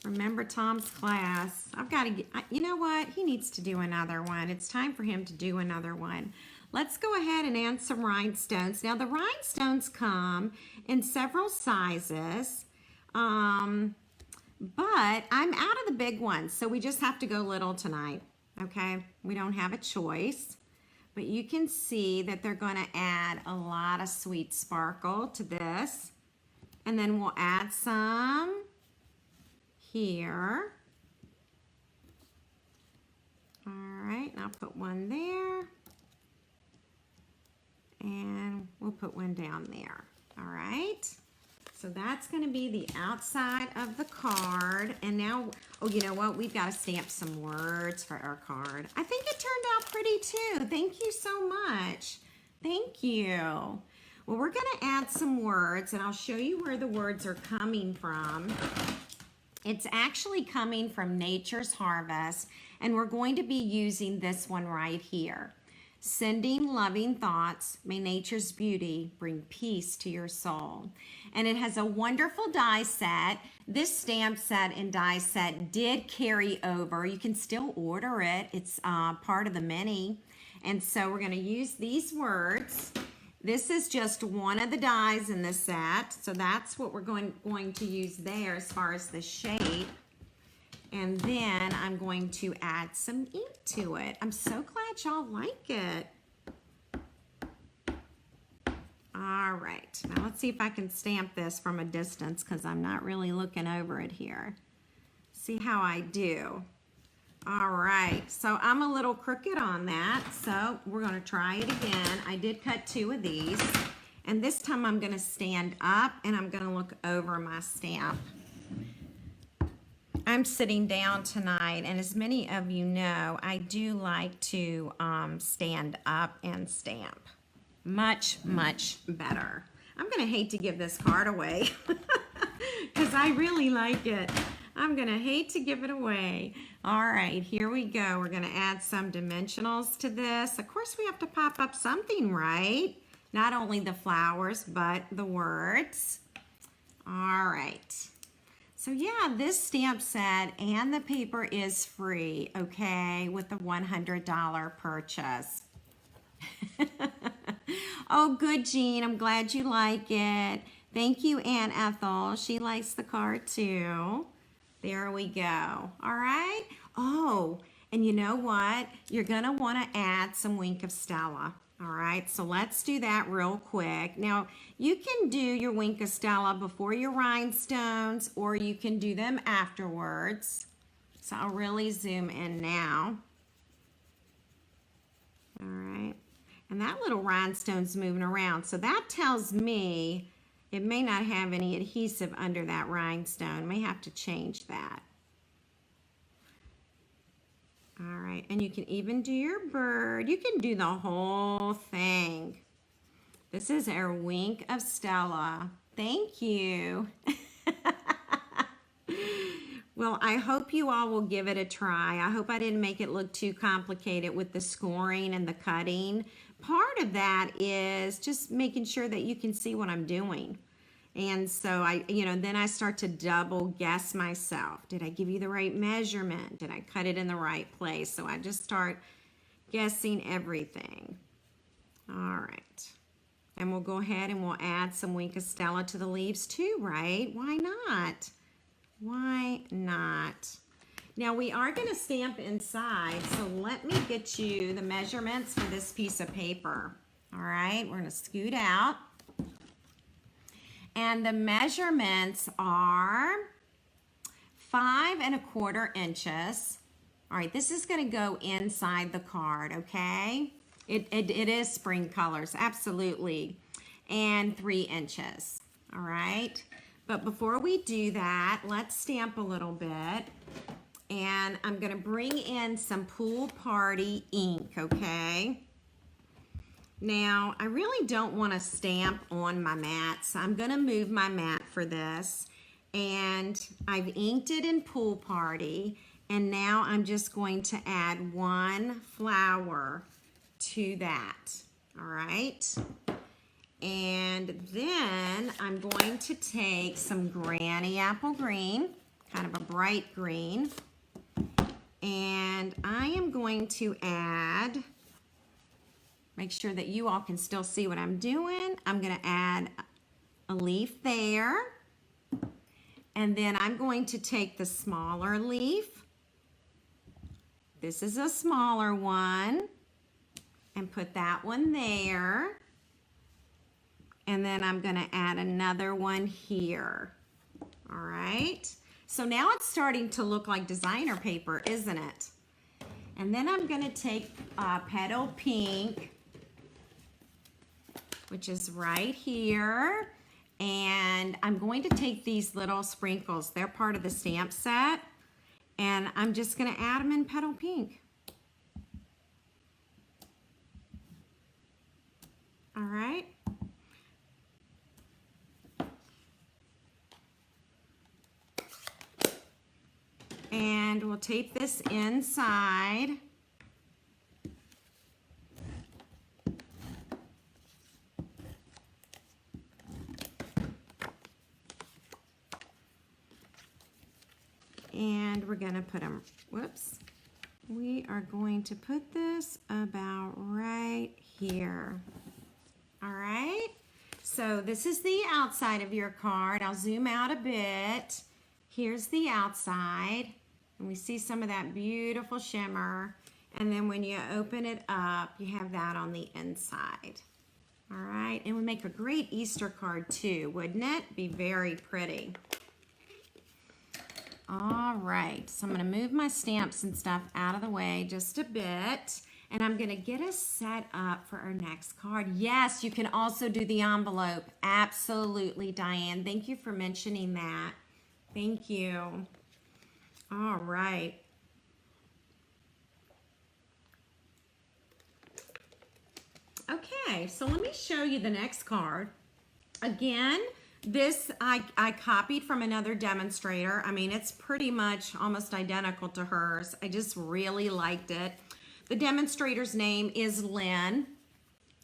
Remember Tom's class. I've got to get, you know what? He needs to do another one. It's time for him to do another one. Let's go ahead and add some rhinestones. Now the rhinestones come in several sizes, but I'm out of the big ones, so we just have to go little tonight, okay? We don't have a choice, but you can see that they're going to add a lot of sweet sparkle to this, and then we'll add some here. All right, and I'll put one there, and we'll put one down there. All right, so that's going to be the outside of the card. And now, oh, you know what? We've got to stamp some words for our card. I think it turned out pretty too. Thank you so much. Thank you. Well, we're going to add some words, and I'll show you where the words are coming from. It's actually coming from Nature's Harvest, and we're going to be using this one right here. Sending loving thoughts, may nature's beauty bring peace to your soul. And it has a wonderful die set. This stamp set and die set did carry over. You can still order it. It's part of the mini. And so we're going to use these words. This is just one of the dies in the set, so that's what we're going to use there as far as the shape. And then I'm going to add some ink to it. I'm so glad y'all like it. All right, now let's see if I can stamp this from a distance because I'm not really looking over it here. See how I do. All right, so I'm a little crooked on that, so we're going to try it again. I did cut two of these, and this time I'm going to stand up and I'm going to look over my stamp. I'm sitting down tonight, and as many of you know, I do like to stand up and stamp. Much, much better. I'm going to hate to give this card away because I really like it. I'm going to hate to give it away. All right, here we go. We're going to add some dimensionals to this. Of course, we have to pop up something, right? Not only the flowers, but the words. All right. So yeah, this stamp set and the paper is free, okay, with the $100 purchase. Oh, good, Jean. I'm glad you like it. Thank you, Aunt Ethel. She likes the card too. There we go. All right. Oh, and you know what? You're going to want to add some Wink of Stella. All right, so let's do that real quick. Now, you can do your Wink of Stella before your rhinestones, or you can do them afterwards. So I'll really zoom in now. All right, and that little rhinestone's moving around, so that tells me it may not have any adhesive under that rhinestone. May have to change that. All right, and you can even do your bird. You can do the whole thing. This is our Wink of Stella. Thank you. Well, I hope you all will give it a try. I hope I didn't make it look too complicated with the scoring and the cutting. Part of that is just making sure that you can see what I'm doing. And so then I start to double guess myself. Did I give you the right measurement? Did I cut it in the right place? So I just start guessing everything. All right. And we'll go ahead and we'll add some Wink of Stella to the leaves too, right? Why not? Why not? Now we are going to stamp inside, so let me get you the measurements for this piece of paper. All right, we're going to scoot out. And the measurements are 5¼ inches. All right, this is going to go inside the card, okay? It is spring colors, absolutely. And 3 inches, all right? But before we do that, let's stamp a little bit. And I'm going to bring in some Pool Party ink, okay? Now, I really don't want to stamp on my mat, so I'm going to move my mat for this. And I've inked it in Pool Party, and now I'm just going to add 1 flower to that, all right? And then I'm going to take some Granny Apple Green, kind of a bright green, and I am going to add, make sure that you all can still see what I'm doing. I'm going to add a leaf there, and then I'm going to take the smaller leaf. This is a smaller one, and put that one there. And then I'm going to add another one here. All right. So now it's starting to look like designer paper, isn't it? And then I'm going to take Petal Pink, which is right here. And I'm going to take these little sprinkles. They're part of the stamp set. And I'm just going to add them in Petal Pink. All right. And we'll tape this inside. And we're going to put them, whoops, we are going to put this about right here. All right, so this is the outside of your card. I'll zoom out a bit. Here's the outside, and we see some of that beautiful shimmer. And then when you open it up, you have that on the inside. All right, and would make a great Easter card too, wouldn't it? Be very pretty. All right, so I'm gonna move my stamps and stuff out of the way just a bit, and I'm gonna get us set up for our next card. Yes, you can also do the envelope. Absolutely, Diane. Thank you for mentioning that. Thank you. All right. Okay, so let me show you the next card. Again, this I copied from another demonstrator. I mean, it's pretty much almost identical to hers. I just really liked it. The demonstrator's name is Lynn.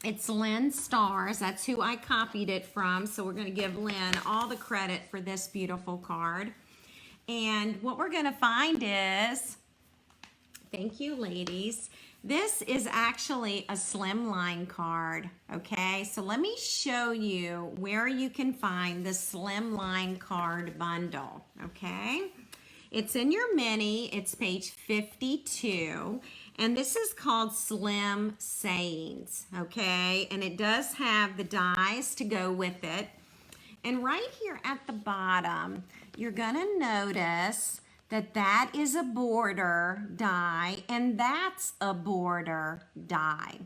It's Lynn Stars. That's who I copied it from. So we're going to give Lynn all the credit for this beautiful card. And what we're going to find is, thank you, ladies. This is actually a Slimline card, okay? So let me show you where you can find the Slimline card bundle, okay? It's in your mini. It's page 52, and this is called Slim Sayings, okay? And it does have the dies to go with it. And right here at the bottom, you're gonna notice that that is a border die, and that's a border die.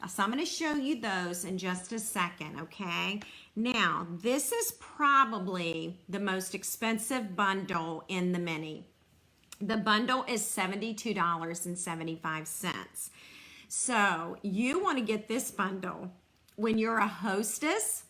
So I'm going to show you those in just a second, okay? Now, this is probably the most expensive bundle in the mini. The bundle is $72.75. So you want to get this bundle when you're a hostess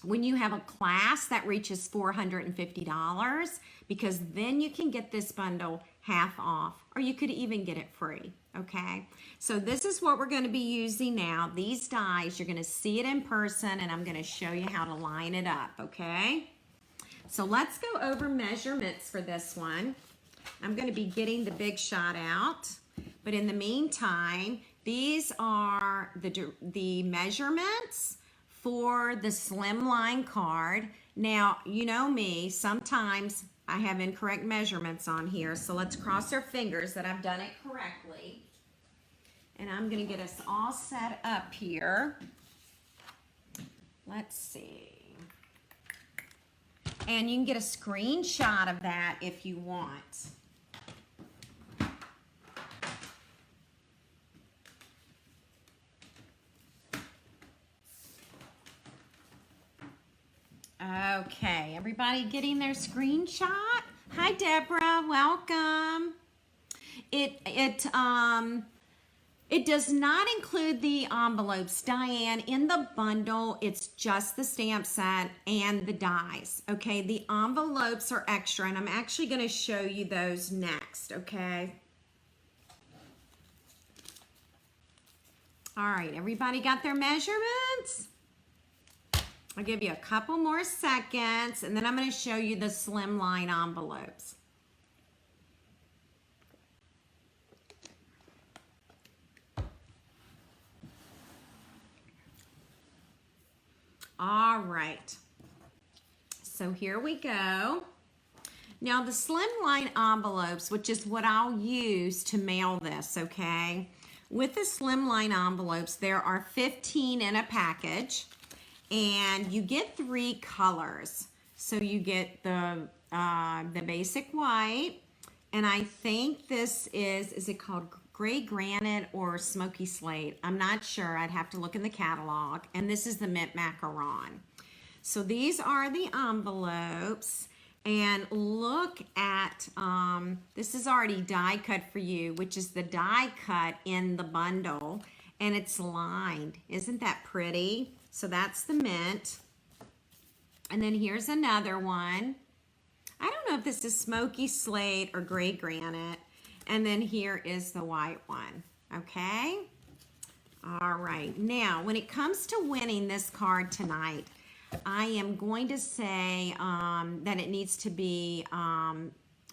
when you have a class that reaches $450, because then you can get this bundle half off, or you could even get it free. Okay, so this is what we're going to be using now. These dies, you're going to see it in person, and I'm going to show you how to line it up. Okay, so let's go over measurements for this one. I'm going to be getting the big shot out, but in the meantime, these are the measurements for the Slimline card. Now, you know me, sometimes I have incorrect measurements on here, so let's cross our fingers that I've done it correctly. And I'm going to get us all set up here. Let's see. And you can get a screenshot of that if you want. Okay, everybody getting their screenshot? Hi, Deborah, welcome. It does not include the envelopes, Diane. In the bundle, it's just the stamp set and the dies. Okay, the envelopes are extra, and I'm actually going to show you those next. Okay. All right, everybody got their measurements? I'll give you a couple more seconds, and then I'm going to show you the Slimline envelopes. All right, so here we go. Now the Slimline envelopes, which is what I'll use to mail this, okay? With the Slimline envelopes, there are 15 in a package, and you get 3 colors. So you get the basic white, and I think this is it called gray granite or smoky slate? I'm not sure. I'd have to look in the catalog. And this is the mint macaron. So these are the envelopes. And look at, this is already die cut for you, which is the die cut in the bundle. And it's lined. Isn't that pretty? So that's the mint. And then here's another one. I don't know if this is smoky slate or gray granite. And then here is the white one, okay? All right, now when it comes to winning this card tonight, I am going to say that it needs to be,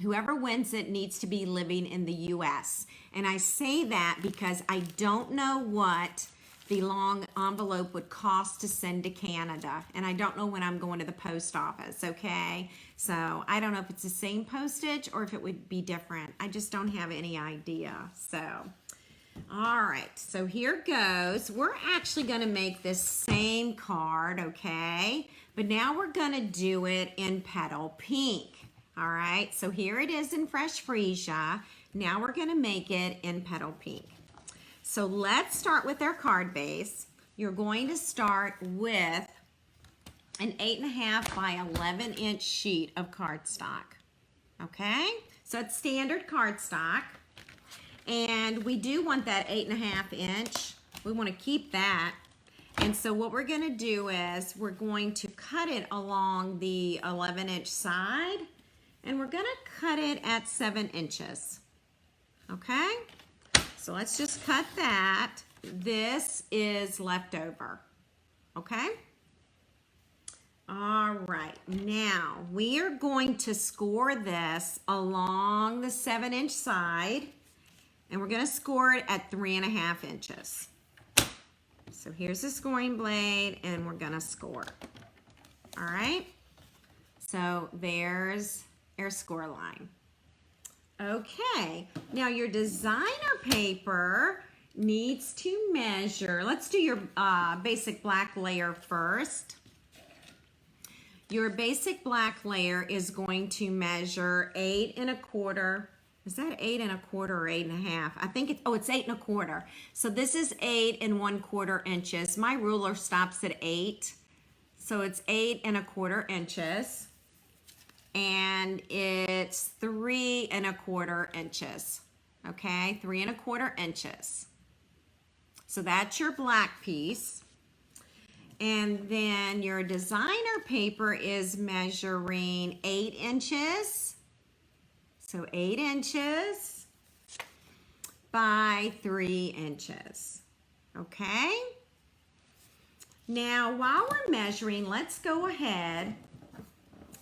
whoever wins it needs to be living in the U.S. And I say that because I don't know what the long envelope would cost to send to Canada. And I don't know when I'm going to the post office, okay? So I don't know if it's the same postage or if it would be different. I just don't have any idea. So, all right, so here goes. We're actually gonna make this same card, okay? But now we're gonna do it in petal pink. All right, so here it is in fresh freesia. Now we're gonna make it in petal pink. So let's start with our card base. You're going to start with an 8.5 by 11 inch sheet of cardstock. Okay, so it's standard cardstock. And we do want that 8.5 inch. We want to keep that. And so what we're going to do is we're going to cut it along the 11 inch side. And we're going to cut it at 7 inches. Okay? So let's just cut that. This is leftover. Okay? All right. Now we are going to score this along the 7 inch side. And we're going to score it at 3.5 inches. So here's the scoring blade, and we're going to score. All right? So there's our score line. Okay, now your designer paper needs to measure. Let's do your basic black layer first. Your basic black layer is going to measure 8 1/4. Is that 8 1/4 or 8 1/2? I think it's, oh, it's 8 1/4. So this is 8 1/4 inches. My ruler stops at 8. So it's 8 1/4 inches. And it's 3 1/4 inches. Okay, 3 1/4 inches. So that's your black piece. And then your designer paper is measuring 8 inches. So 8 inches by 3 inches. Okay? Now, while we're measuring, let's go ahead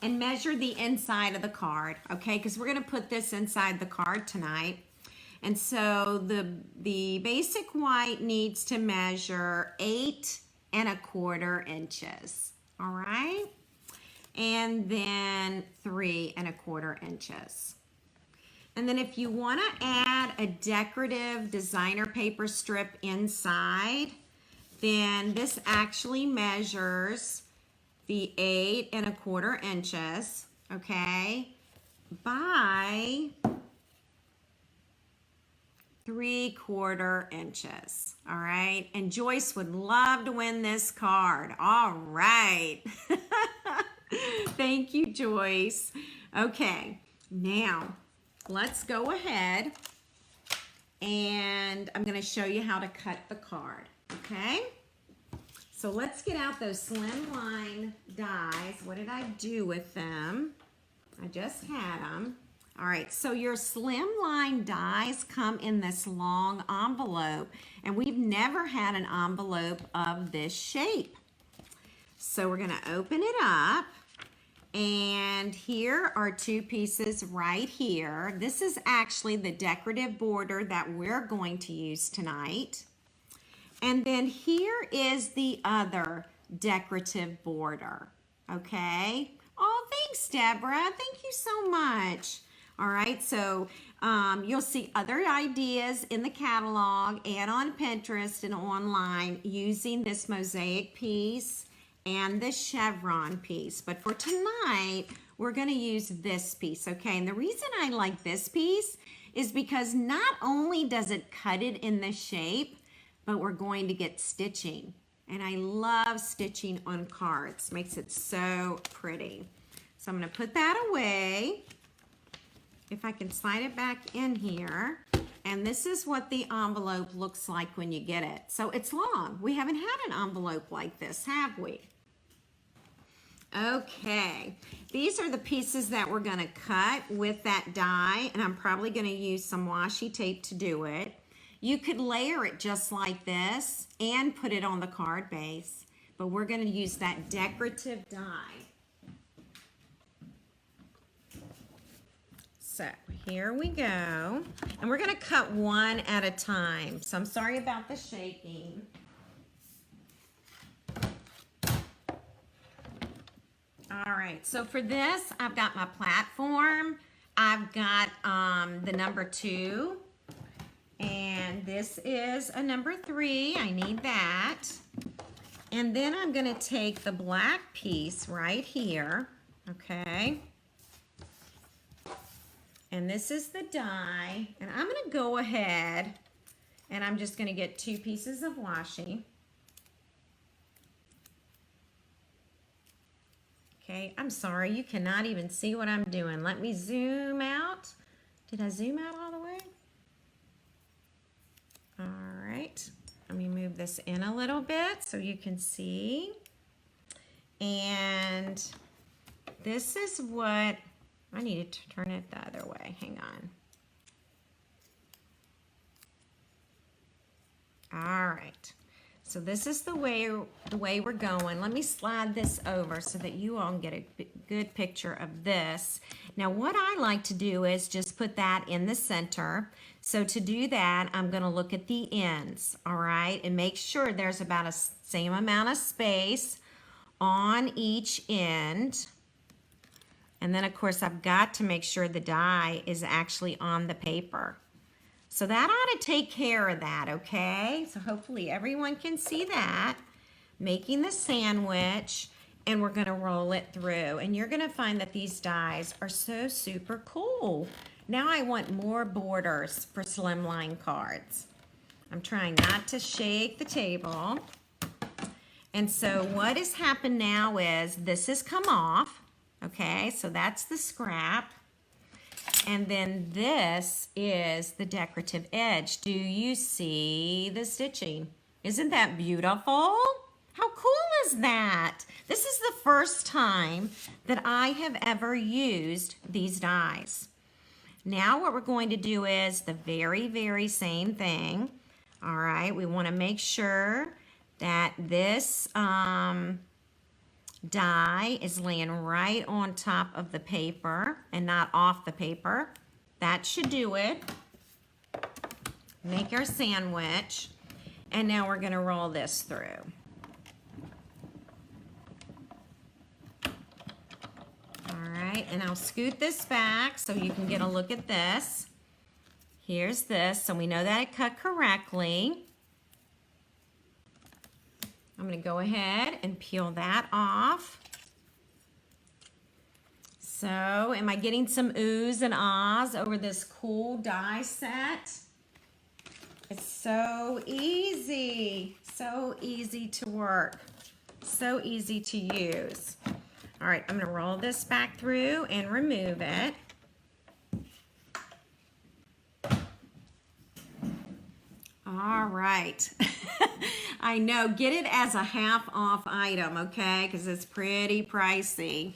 and measure the inside of the card, okay? Because we're going to put this inside the card tonight. And so the basic white needs to measure 8 1/4 inches, all right? And then 3 1/4 inches. And then if you want to add a decorative designer paper strip inside, then this actually measures the 8 1/4 inches, okay, by 3/4 inches, all right? And Joyce would love to win this card. All right. Thank you, Joyce. Okay, now let's go ahead and I'm going to show you how to cut the card, okay? So let's get out those Slimline dies. What did I do with them? I just had them. All right, so your Slimline dies come in this long envelope, and we've never had an envelope of this shape. So we're gonna open it up, and here are 2 pieces right here. This is actually the decorative border that we're going to use tonight. And then here is the other decorative border, okay? Oh, thanks, Deborah. Thank you so much. All right, so you'll see other ideas in the catalog and on Pinterest and online using this mosaic piece and the chevron piece. But for tonight, we're going to use this piece, okay? And the reason I like this piece is because not only does it cut it in the shape, but we're going to get stitching. And I love stitching on cards. Makes it so pretty. So I'm going to put that away. If I can slide it back in here. And this is what the envelope looks like when you get it. So it's long. We haven't had an envelope like this, have we? Okay. These are the pieces that we're going to cut with that die. And I'm probably going to use some washi tape to do it. You could layer it just like this and put it on the card base. But we're going to use that decorative die. So here we go, and we're going to cut one at a time. So I'm sorry about the shaking. All right, so for this, I've got my platform. I've got the number 2, and this is a number 3. I need that. And then I'm going to take the black piece right here, okay? And this is the die, and I'm going to go ahead and I'm just going to get 2 pieces of washi. Okay, I'm sorry, you cannot even see what I'm doing. Let me zoom out. Did I zoom out all the way? All right, let me move this in a little bit so you can see. And this is what I need to turn it the other way. Hang on. All right. So this is the way we're going. Let me slide this over so that you all can get a good picture of this. Now what I like to do is just put that in the center. So to do that, I'm going to look at the ends, all right, and make sure there's about a same amount of space on each end. And then of course I've got to make sure the die is actually on the paper. So that ought to take care of that, okay? So hopefully everyone can see that. Making the sandwich, and we're gonna roll it through. And you're gonna find that these dies are so super cool. Now I want more borders for Slimline cards. I'm trying not to shake the table. And so what has happened now is this has come off, okay? So that's the scrap. And then this is the decorative edge. Do you see the stitching? Isn't that beautiful? How cool is that? This is the first time that I have ever used these dies. Now what we're going to do is the very, very same thing. All right, we want to make sure that this die is laying right on top of the paper and not off the paper. That should do it. Make our sandwich. And now we're going to roll this through. All right, and I'll scoot this back so you can get a look at this. Here's this, so we know that it cut correctly. I'm going to go ahead and peel that off. So, am I getting some oohs and ahs over this cool die set? It's so easy to work, so easy to use. All right, I'm going to roll this back through and remove it. All right. I know, get it as a half off item, okay? Because it's pretty pricey.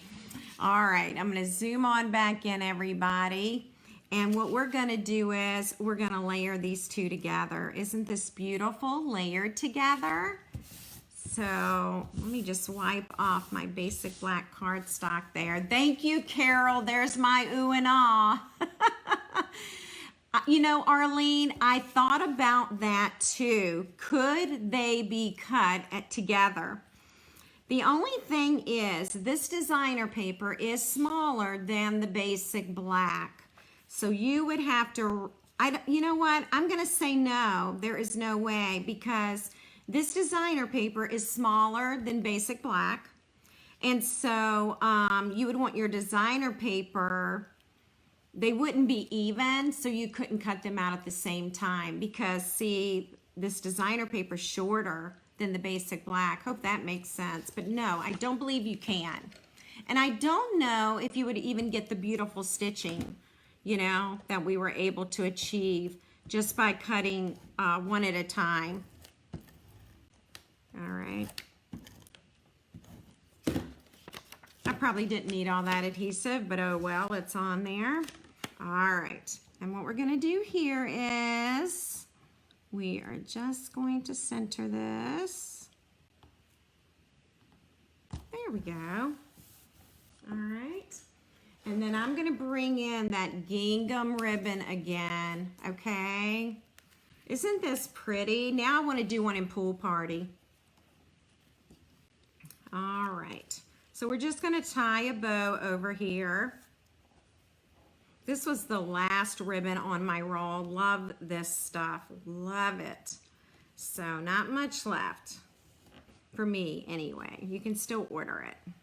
All right, I'm going to zoom on back in, everybody. And what we're going to do is we're going to layer these two together. Isn't this beautiful, layered together? So let me just wipe off my basic black cardstock there. Thank you, Carol. There's my ooh and ah. You know, Arlene, I thought about that too. Could they be cut together? The only thing is this designer paper is smaller than the basic black. So you would have to, you know what? I'm going to say no. There is no way because this designer paper is smaller than basic black. And so you would want your designer paper, they wouldn't be even, so you couldn't cut them out at the same time because, see, this designer paper is shorter than the basic black. Hope that makes sense. But no, I don't believe you can. And I don't know if you would even get the beautiful stitching, you know, that we were able to achieve just by cutting one at a time. All right. I probably didn't need all that adhesive, but oh well, it's on there. All right, and what we're gonna do here is we are just going to center this. There we go. All right, and then I'm gonna bring in that gingham ribbon again, okay? Isn't this pretty? Now I wanna do one in Pool Party. All right. So we're just going to tie a bow over here. This was the last ribbon on my roll. Love this stuff. Love it. So not much left. For me, anyway. You can still order it.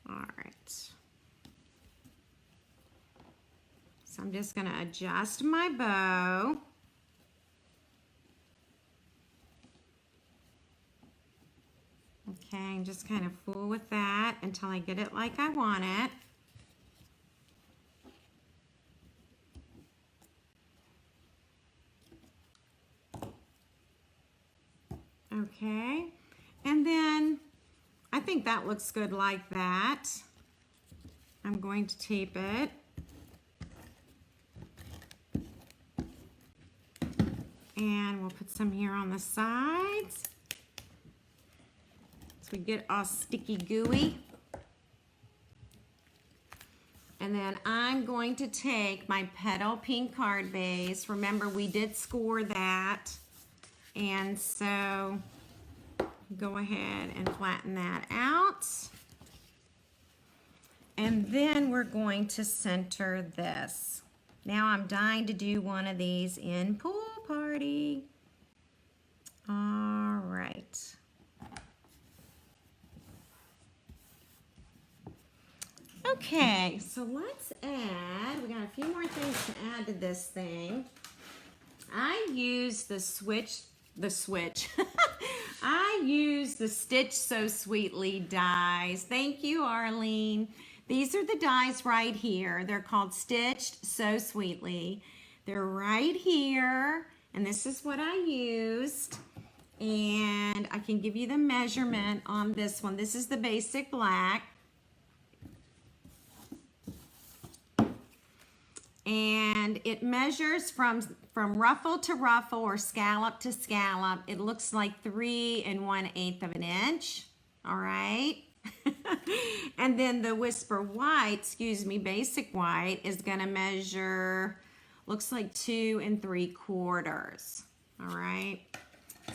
All right. So I'm just going to adjust my bow. Okay, and just kind of fool with that until I get it like I want it. Okay, and then I think that looks good like that. I'm going to tape it. And we'll put some here on the sides. So we get all sticky gooey. And then I'm going to take my petal pink card base. Remember, we did score that. And so go ahead and flatten that out. And then we're going to center this. Now I'm dying to do one of these in Pool Party. All right. Okay, so let's add, we got a few more things to add to this thing. I use the I use the Stitch So Sweetly dies. Thank you, Arlene. These are the dies right here. They're called Stitched So Sweetly. They're right here, and this is what I used. And I can give you the measurement on this one. This is the basic black. And it measures from ruffle to ruffle or scallop to scallop. It looks like 3 1/8 of an inch. All right. And then the Whisper White, basic white is going to measure, looks like 2 3/4. All right.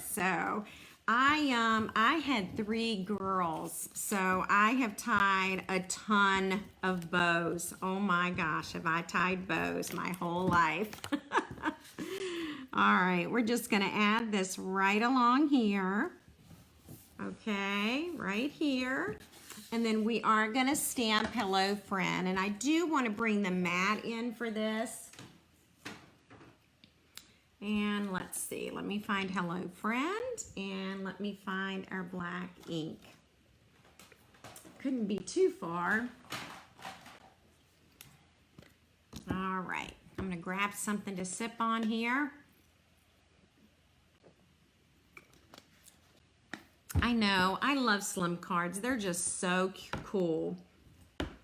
So I had 3 girls, so I have tied a ton of bows. Oh my gosh, have I tied bows my whole life. All right, we're just gonna add this right along here. Okay, right here. And then we are gonna stamp Hello Friend. And I do wanna bring the mat in for this. And let's see, let me find Hello Friend, and let me find our black ink. Couldn't be too far. All right, I'm gonna grab something to sip on here. I know, I love Slim cards. They're just so cool.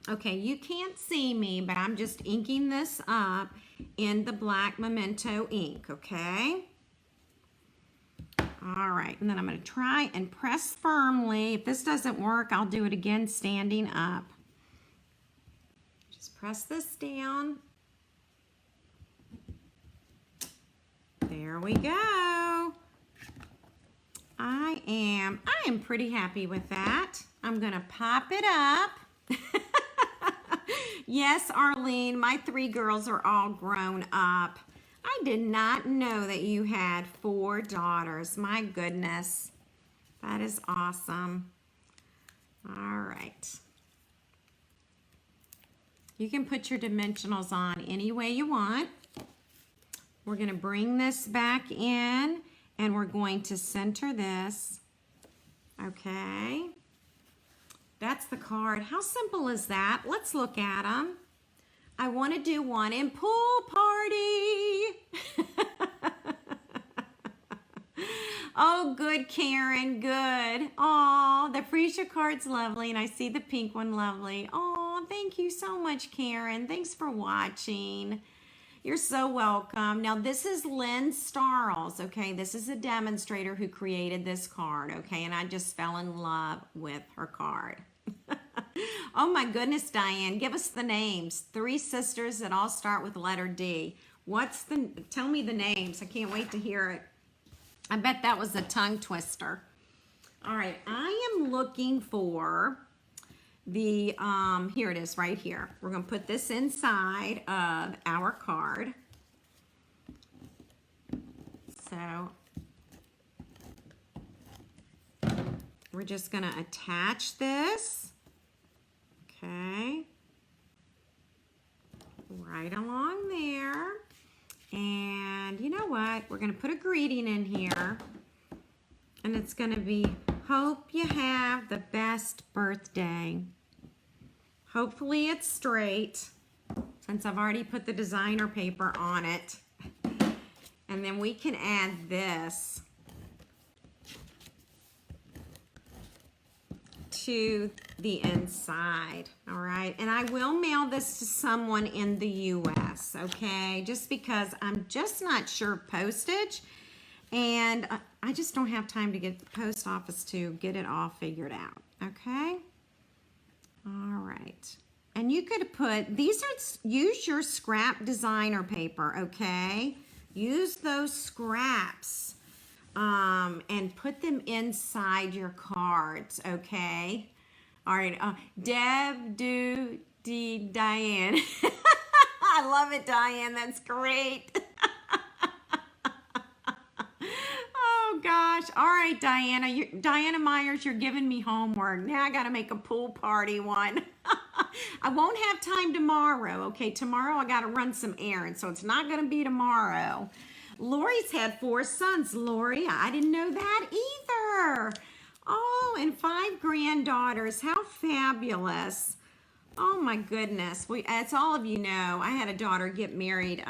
Okay, you can't see me, but I'm just inking this up in the black Memento ink, okay? All right, and then I'm gonna try and press firmly. If this doesn't work, I'll do it again standing up. Just press this down. There we go. I am pretty happy with that. I'm gonna pop it up. Yes, Arlene, my 3 girls are all grown up. I did not know that you had 4 daughters. My goodness, that is awesome. All right. You can put your dimensionals on any way you want. We're going to bring this back in, and we're going to center this. Okay. That's the card. How simple is that? Let's look at them. I want to do one in Pool Party. Oh, good, Karen, good. Oh, the Freesia card's lovely, and I see the pink one lovely. Oh, thank you so much, Karen. Thanks for watching. You're so welcome. Now, this is Lynn Starles, okay? This is a demonstrator who created this card, okay? And I just fell in love with her card. Oh my goodness, Diane, give us the names. 3 sisters that all start with the letter D. Tell me the names. I can't wait to hear it. I bet that was a tongue twister. All right, I am looking for the, here it is right here. We're gonna put this inside of our card. So we're just gonna attach this, okay, right along there. And you know what? We're gonna put a greeting in here, and it's gonna be, hope you have the best birthday. Hopefully it's straight, since I've already put the designer paper on it. And then we can add this to the inside, all right? And I will mail this to someone in the US, okay? Just because I'm just not sure of postage, and I just don't have time to get the post office to get it all figured out, okay? All right. And you could put, use your scrap designer paper, okay? Use those scraps and put them inside your cards, okay? All right, Deb, Diane. I love it, Diane, that's great. Oh gosh, all right, Diana Myers, you're giving me homework. Now I gotta make a pool party one. I won't have time tomorrow, okay? Tomorrow I gotta run some errands, so it's not gonna be tomorrow. Lori's had 4 sons, Lori. I didn't know that either. Oh, and 5 granddaughters. How fabulous. Oh my goodness. As all of you know, I had a daughter get married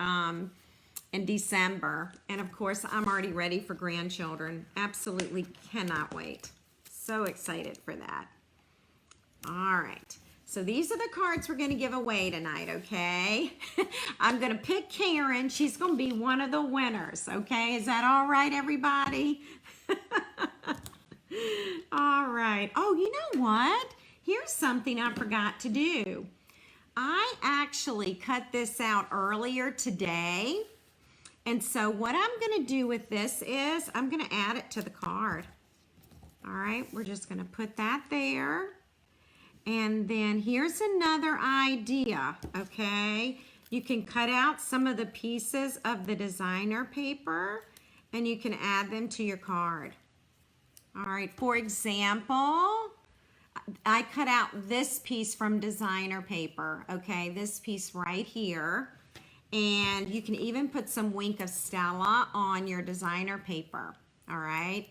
in December. And of course, I'm already ready for grandchildren. Absolutely cannot wait. So excited for that. All right. So these are the cards we're going to give away tonight, okay? I'm going to pick Karen. She's going to be one of the winners, okay? Is that all right, everybody? All right. Oh, you know what? Here's something I forgot to do. I actually cut this out earlier today. And so what I'm going to do with this is I'm going to add it to the card. All right. We're just going to put that there. And then here's another idea, okay? You can cut out some of the pieces of the designer paper and you can add them to your card. All right, for example, I cut out this piece from designer paper, okay? This piece right here. And you can even put some Wink of Stella on your designer paper, all right?